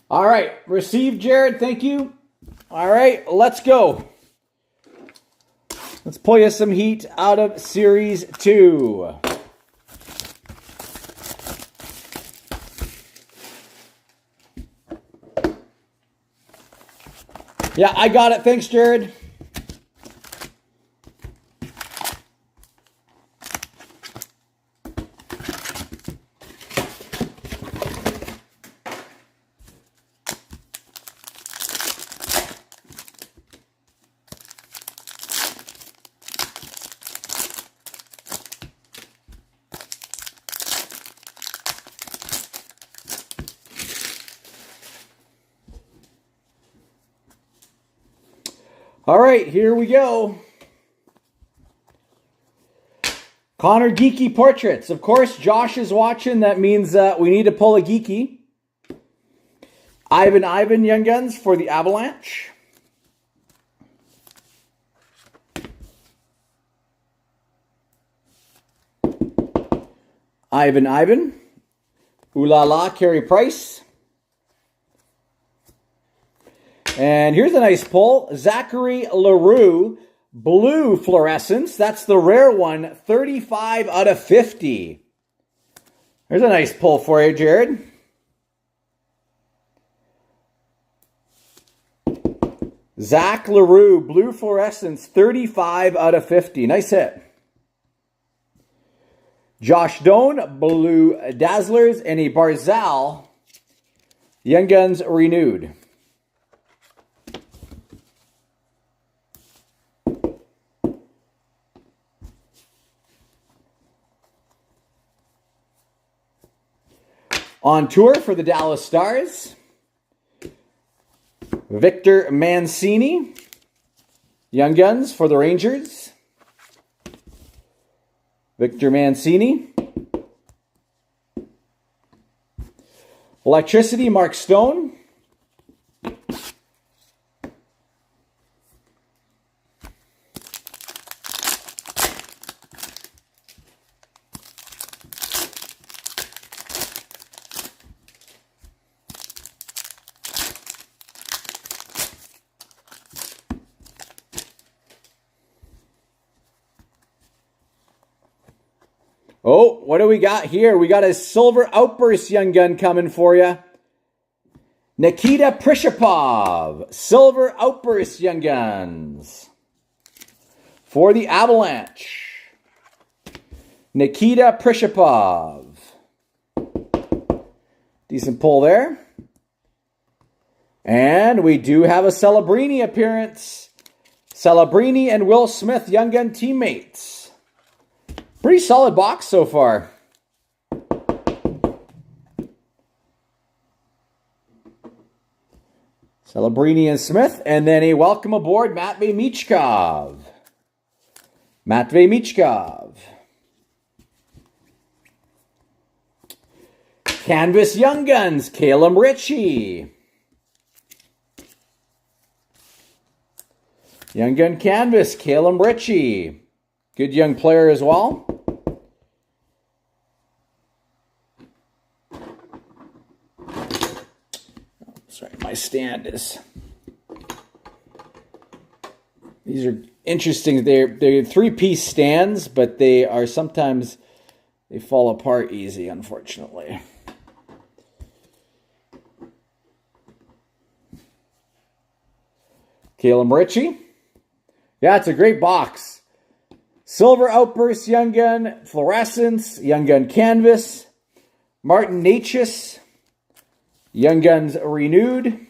All right, received, Jared. Thank you. All right, let's go. Let's pull you some heat out of Series 2. Yeah, I got it. Thanks, Jared. All right, here we go. Connor Geeky Portraits. Of course, Josh is watching. That means we need to pull a Geeky. Ivan Young Guns for the Avalanche. Ivan. Ooh La La, Carey Price. And here's a nice pull. Zachary Leroux, blue fluorescence. That's the rare one, 35 out of 50. There's a nice pull for you, Jared. Zach Leroux, blue fluorescence, 35 out of 50. Nice hit. Josh Doan, blue Dazzlers, and a Barzal, Young Guns renewed. On tour for the Dallas Stars, Victor Mancini. Young Guns for the Rangers, Victor Mancini. Electricity, Mark Stone. Oh, what do we got here? We got a Silver Outburst Young Gun coming for you. Nikita Prishapov, Silver Outburst Young Guns. For the Avalanche, Nikita Prishapov. Decent pull there. And we do have a Celebrini appearance. Celebrini and Will Smith, Young Gun teammates. Pretty solid box so far. Celebrini and Smith. And then a welcome aboard, Matvei Michkov. Matvei Michkov. Canvas Young Guns, Calum Ritchie. Young Gun Canvas, Calum Ritchie. Good young player as well. Sorry, my stand is... These are interesting. They're three-piece stands, but they are sometimes... They fall apart easy, unfortunately. Calum Ritchie. Yeah, it's a great box. Silver Outburst Young Gun, Fluorescence, Young Gun Canvas, Martin Necas, Young Guns Renewed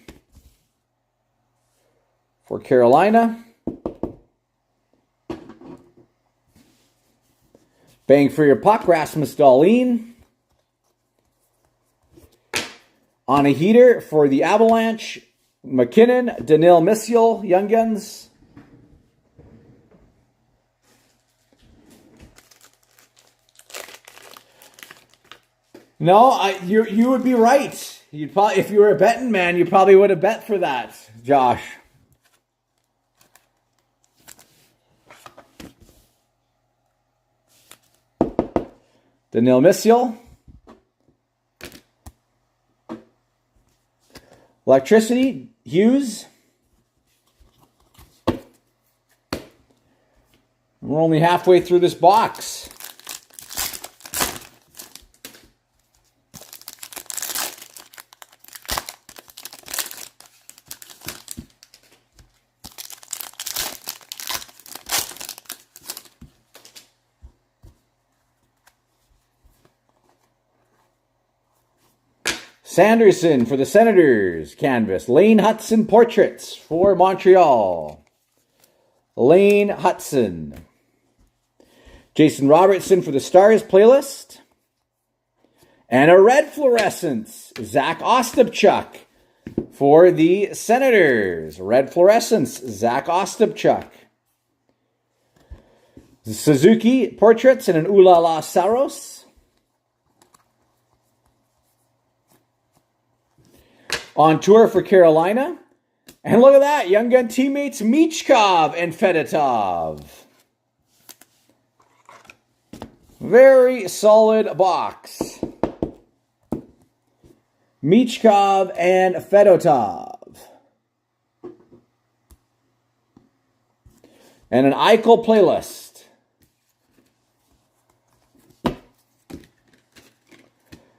for Carolina. Bang for your puck, Rasmus Dahlin. On a heater for the Avalanche, McKinnon, Daniil Missiel, Young Guns. No, you would be right. You'd probably, if you were a betting man, you probably would have bet for that, Josh. Daniil Missiel. Electricity, Hughes. We're only halfway through this box. Sanderson for the Senators, canvas. Lane Hutson portraits for Montreal. Lane Hutson. Jason Robertson for the Stars playlist. And a red fluorescence, Zach Ostapchuk for the Senators. Red fluorescence, Zach Ostapchuk. Suzuki portraits and an Ulala Saros. On tour for Carolina. And look at that, Young Gun teammates Michkov and Fedotov. Very solid box. Michkov and Fedotov. And an Eichel playlist.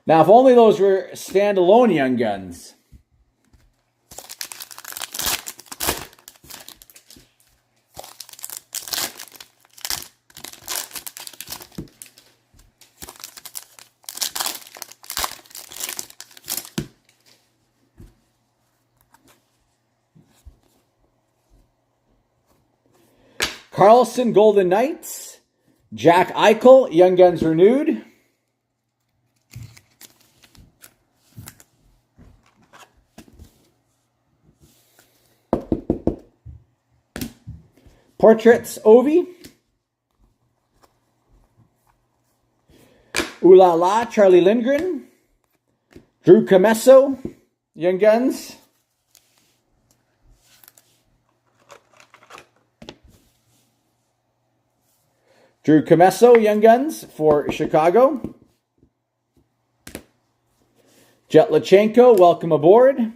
Now, if only those were standalone Young Guns. Carlson, Golden Knights. Jack Eichel, Young Guns Renewed. Portraits, Ovi. Ooh La La, Charlie Lindgren. Drew Commesso, Young Guns. Drew Commesso, Young Guns for Chicago. Jet Lachenko, welcome aboard.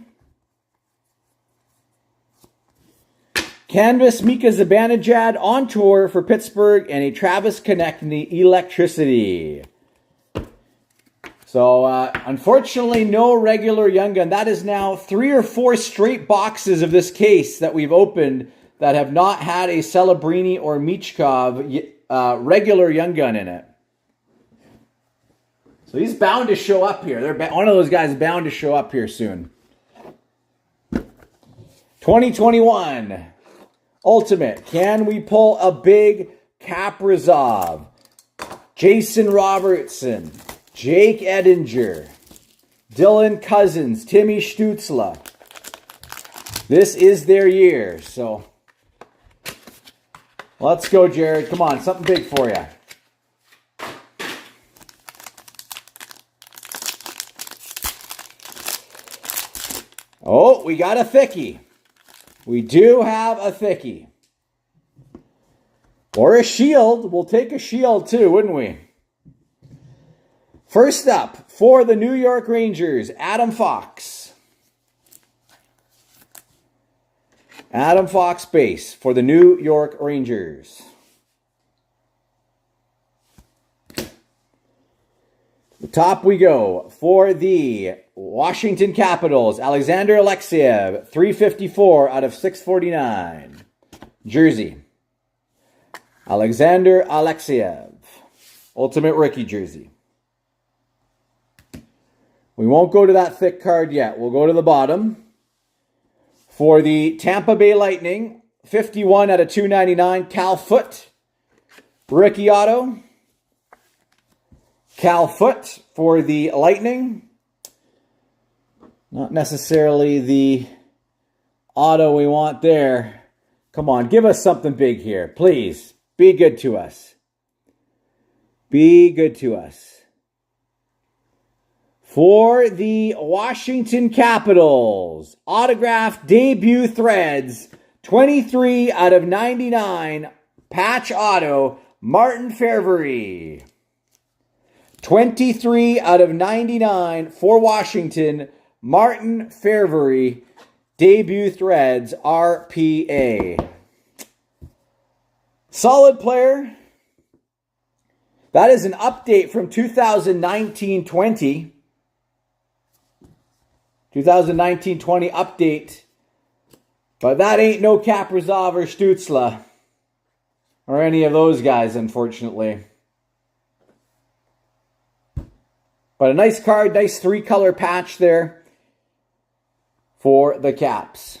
Canvas, Mika Zibanejad on tour for Pittsburgh, and a Travis Konecny Electricity. So, unfortunately, no regular Young Gun. That is now 3 or 4 straight boxes of this case that we've opened that have not had a Celebrini or Michkov regular Young Gun in it. So he's bound to show up here. One of those guys is bound to show up here soon. 2021 Ultimate. Can we pull a big Kaprizov? Jason Robertson. Jake Edinger. Dylan Cousins. Timmy Stützle. This is their year. So let's go, Jared. Come on, something big for you. Oh, we got a thickie. We do have a thickie. Or a shield. We'll take a shield too, wouldn't we? First up, for the New York Rangers, Adam Fox. Adam Fox base for the New York Rangers. The top we go for the Washington Capitals. Alexander Alexeyev, 354 out of 649. Jersey. Alexander Alexeyev. Ultimate rookie jersey. We won't go to that thick card yet. We'll go to the bottom. For the Tampa Bay Lightning, 51 out of 299. Cal Foote. Rookie auto. Cal Foote for the Lightning. Not necessarily the auto we want there. Come on, give us something big here. Please, be good to us. Be good to us. For the Washington Capitals, autographed debut threads, 23 out of 99, patch auto, Martin Fehervary. 23 out of 99 for Washington, Martin Fehervary, debut threads, RPA. Solid player. That is an update from 2019-20. 2019-20 update. But that ain't no Kaprizov or Stützle. Or any of those guys, unfortunately. But a nice card, nice 3-color patch there for the Caps.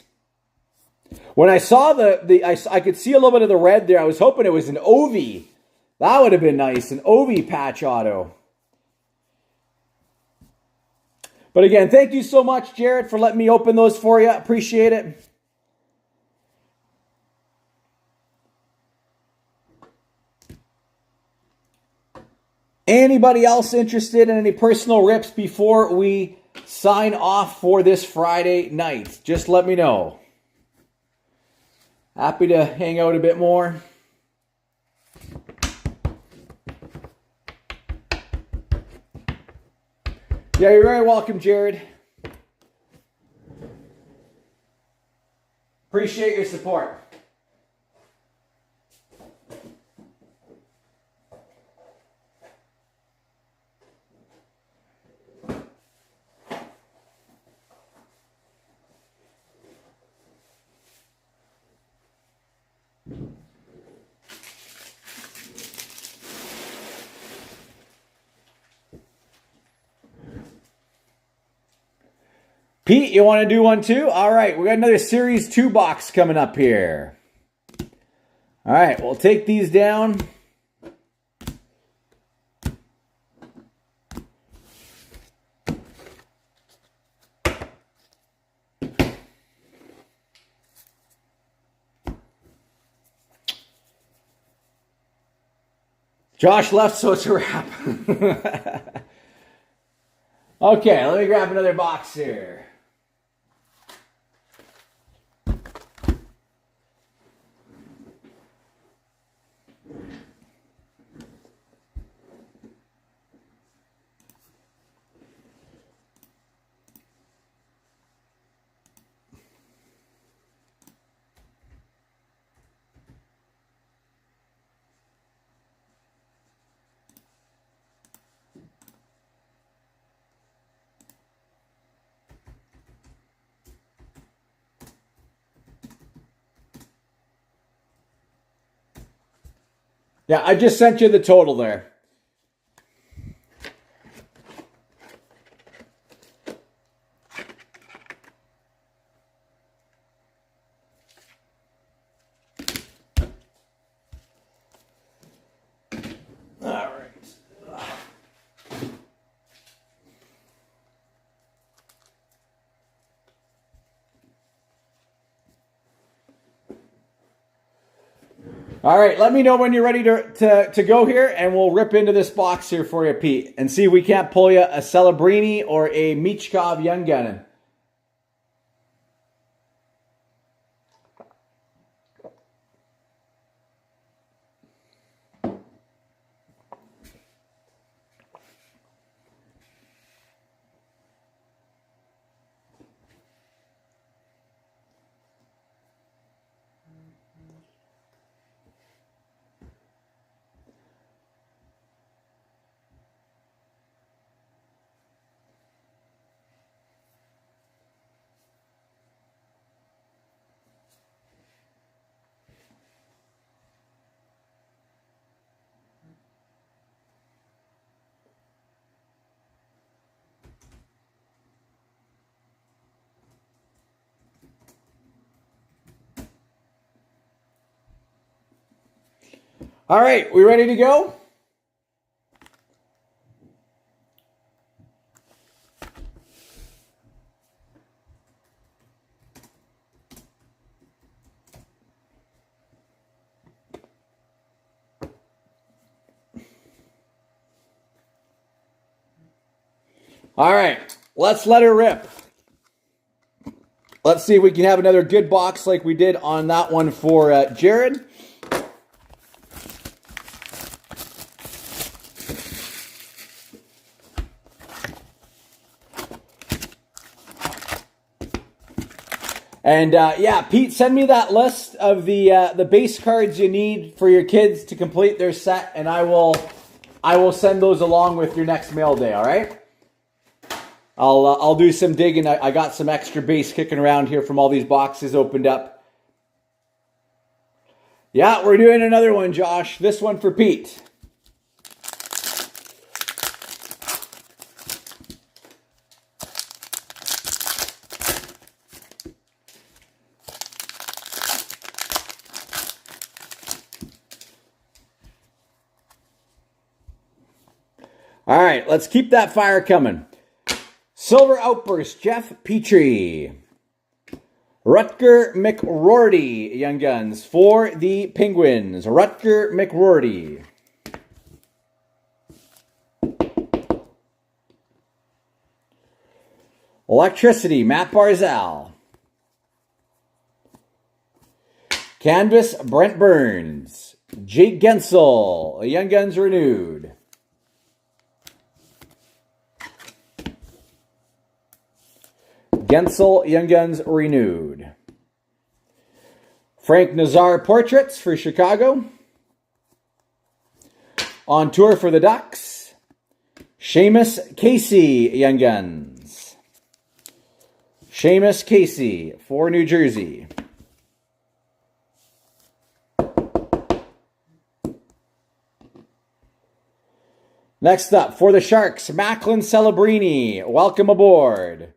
When I saw I could see a little bit of the red there. I was hoping it was an Ovi. That would have been nice, an Ovi patch auto. But again, thank you so much, Jared, for letting me open those for you. Appreciate it. Anybody else interested in any personal rips before we sign off for this Friday night? Just let me know. Happy to hang out a bit more. Yeah, you're very welcome, Jared. Appreciate your support. Pete, you want to do one too? All right, we got another Series 2 box coming up here. All right, we'll take these down. Josh left, so it's a wrap. Okay, let me grab another box here. Yeah, I just sent you the total there. All right. All right, let me know when you're ready to go here, and we'll rip into this box here for you, Pete, and see if we can't pull you a Celebrini or a Michkov Young Gunnin. All right, we ready to go? All right, let's let her rip. Let's see if we can have another good box like we did on that one for Jared. And yeah, Pete, send me that list of the base cards you need for your kids to complete their set, and I will send those along with your next mail day. All right? I'll do some digging. I got some extra base kicking around here from all these boxes opened up. Yeah, we're doing another one, Josh. This one for Pete. All right, let's keep that fire coming. Silver Outburst, Jeff Petrie. Rutger McRoarty, Young Guns, for the Penguins. Rutger McRoarty. Electricity, Matt Barzal. Canvas, Brent Burns. Jake Gensel, Young Guns renewed. Gensel, Young Guns renewed. Frank Nazar Portraits for Chicago. On tour for the Ducks. Seamus Casey, Young Guns. Seamus Casey for New Jersey. Next up, for the Sharks, Macklin Celebrini. Welcome aboard.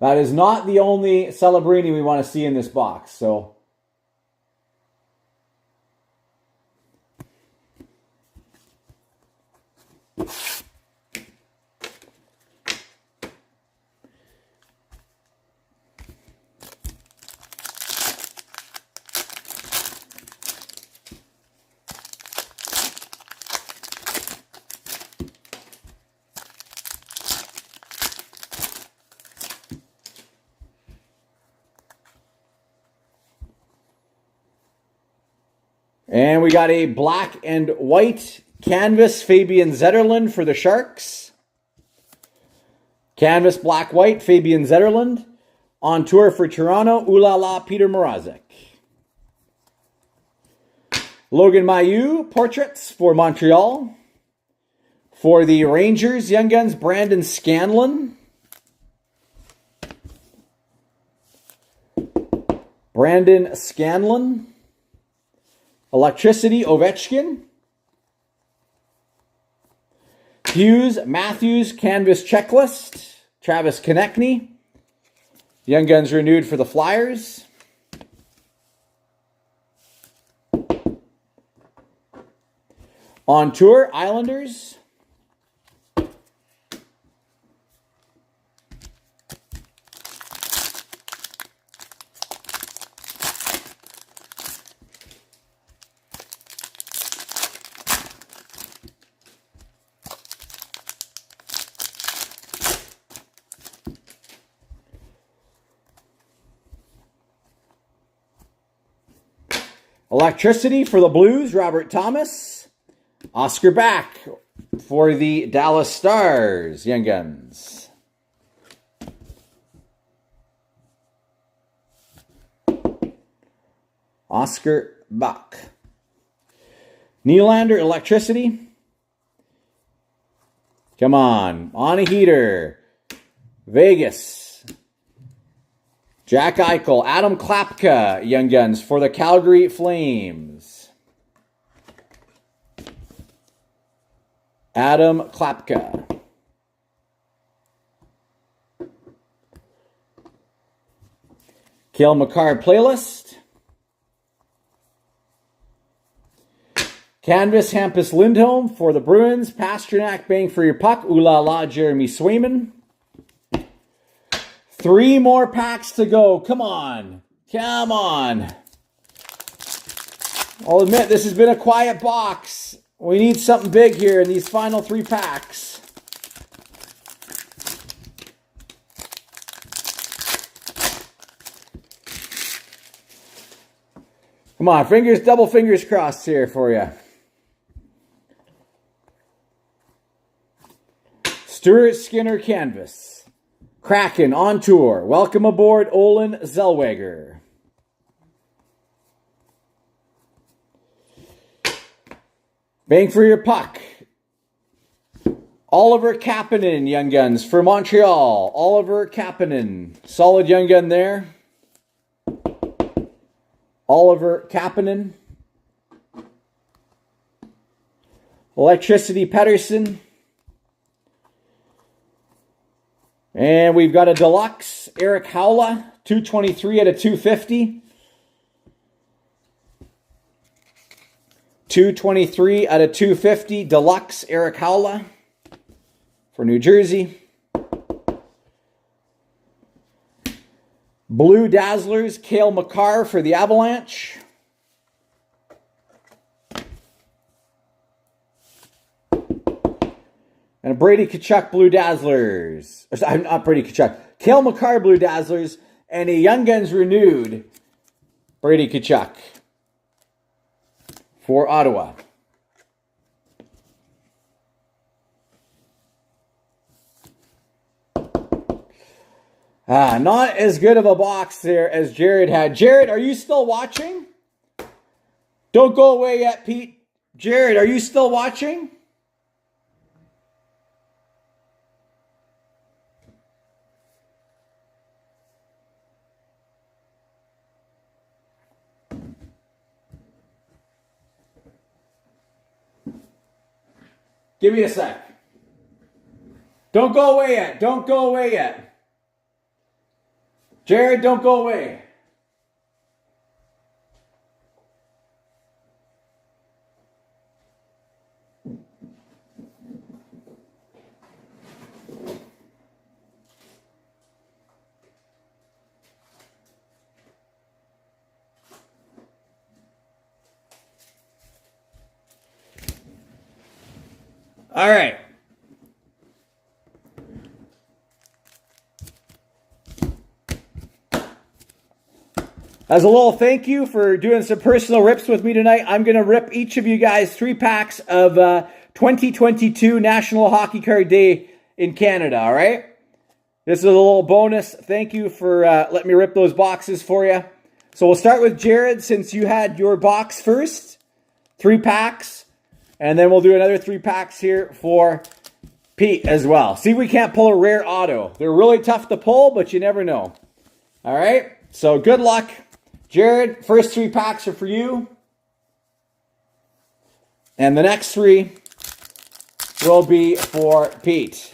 That is not the only Celebrini we want to see in this box, so... And we got a black and white canvas Fabian Zetterlund for the Sharks. Canvas black white Fabian Zetterlund. On tour for Toronto, Ulala Peter Mrazek. Logan Mailloux portraits for Montreal. For the Rangers, Young Guns, Brandon Scanlon. Brandon Scanlon. Electricity, Ovechkin. Hughes, Matthews, Canvas Checklist. Travis Konechny. Young Guns renewed for the Flyers. On tour, Islanders. Electricity for the Blues, Robert Thomas. Oscar Back for the Dallas Stars, Young Guns. Oscar Bach. Nylander, Electricity. Come on. On a heater. Vegas. Jack Eichel. Adam Klapka, Young Guns, for the Calgary Flames. Adam Klapka. Cale Makar playlist. Canvas Hampus Lindholm for the Bruins. Pasternak, bang for your puck. Ooh la la, Jeremy Swayman. 3 more packs to go. Come on. Come on. I'll admit, this has been a quiet box. We need something big here in these final 3 packs. Come on, double fingers crossed here for you. Stuart Skinner Canvas. Kraken on tour. Welcome aboard, Olin Zellweger. Bang for your puck. Oliver Kapanen, Young Guns, for Montreal. Oliver Kapanen. Solid Young Gun there. Oliver Kapanen. Electricity Pettersson. And we've got a deluxe, Eric Howla, 223 out of 250. 223 out of 250, deluxe, Eric Howla for New Jersey. Blue Dazzlers, Cale Makar for the Avalanche. And a Brady Tkachuk Blue Dazzlers. Not Brady Tkachuk. Cale Makar Blue Dazzlers. And a Young Guns renewed Brady Tkachuk for Ottawa. Not as good of a box there as Jared had. Jared, are you still watching? Don't go away yet, Pete. Jared, are you still watching? Give me a sec. Don't go away yet. Don't go away yet. Jared, don't go away. All right. As a little thank you for doing some personal rips with me tonight, I'm going to rip each of you guys 3 packs of 2022 National Hockey Card Day in Canada, all right? This is a little bonus. Thank you for letting me rip those boxes for you. So we'll start with Jared, since you had your box first. 3 packs. And then we'll do another 3 packs here for Pete as well. See if we can't pull a rare auto. They're really tough to pull, but you never know. All right? So good luck. Jared, first 3 packs are for you. And the next 3 will be for Pete.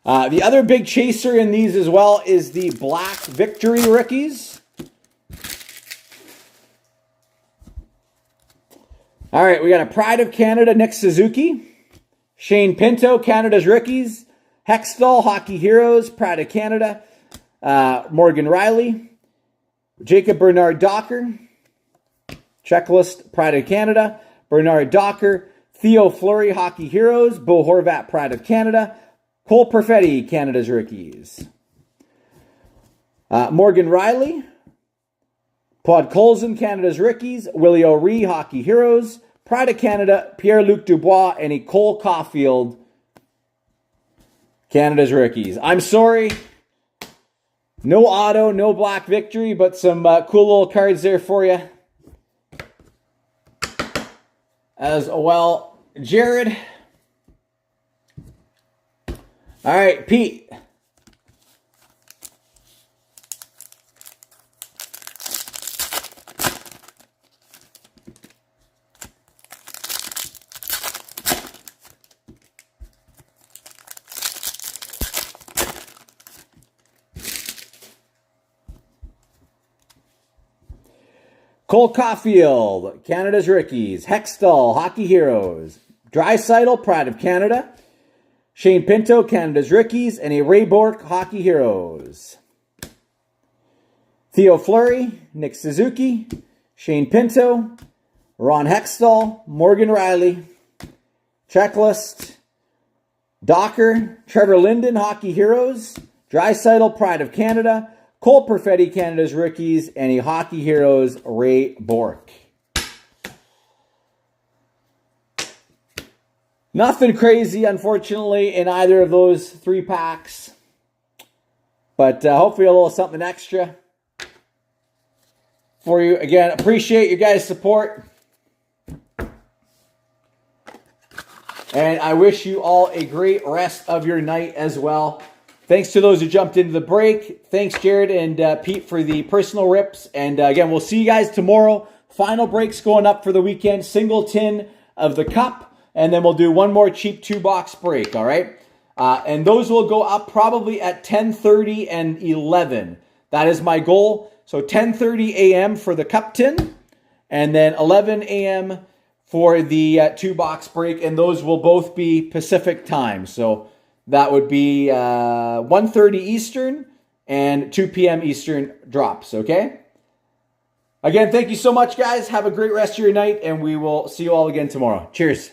The other big chaser in these as well is the Black Victory rookies. All right, we got a Pride of Canada, Nick Suzuki. Shane Pinto, Canada's rookies. Hextall, Hockey Heroes, Pride of Canada. Morgan Riley, Jacob Bernard Docker, Checklist, Pride of Canada, Bernard Docker, Theo Fleury, Hockey Heroes, Bo Horvat, Pride of Canada, Cole Perfetti, Canada's rookies, Morgan Riley, Claude Colson, Canada's rookies, Willie O'Ree, Hockey Heroes, Pride of Canada, Pierre-Luc Dubois, and a Cole Caulfield, Canada's rookies. I'm sorry. No auto, no Black Victory, but some cool little cards there for you as well. Jared. All right, Pete. Cole Caulfield, Canada's rookies. Hextall, Hockey Heroes. Draisaitl, Pride of Canada. Shane Pinto, Canada's rookies. And a Ray Bourque, Hockey Heroes. Theo Fleury, Nick Suzuki. Shane Pinto. Ron Hextall. Morgan Riley. Checklist. Docker. Trevor Linden, Hockey Heroes. Draisaitl, Pride of Canada. Cole Perfetti, Canada's rookies, and a Hockey Heroes, Ray Bourque. Nothing crazy, unfortunately, in either of those 3 packs. But hopefully a little something extra for you. Again, appreciate your guys' support. And I wish you all a great rest of your night as well. Thanks to those who jumped into the break. Thanks, Jared and Pete, for the personal rips. And again, we'll see you guys tomorrow. Final breaks going up for the weekend. Single tin of the cup. And then we'll do one more cheap 2-box break, all right? And those will go up probably at 10:30 and 11. That is my goal. So 10:30 a.m. for the cup tin. And then 11 a.m. for the 2-box break. And those will both be Pacific time. So that would be 1:30 Eastern and 2 p.m. Eastern drops, okay? Again, thank you so much, guys. Have a great rest of your night, and we will see you all again tomorrow. Cheers.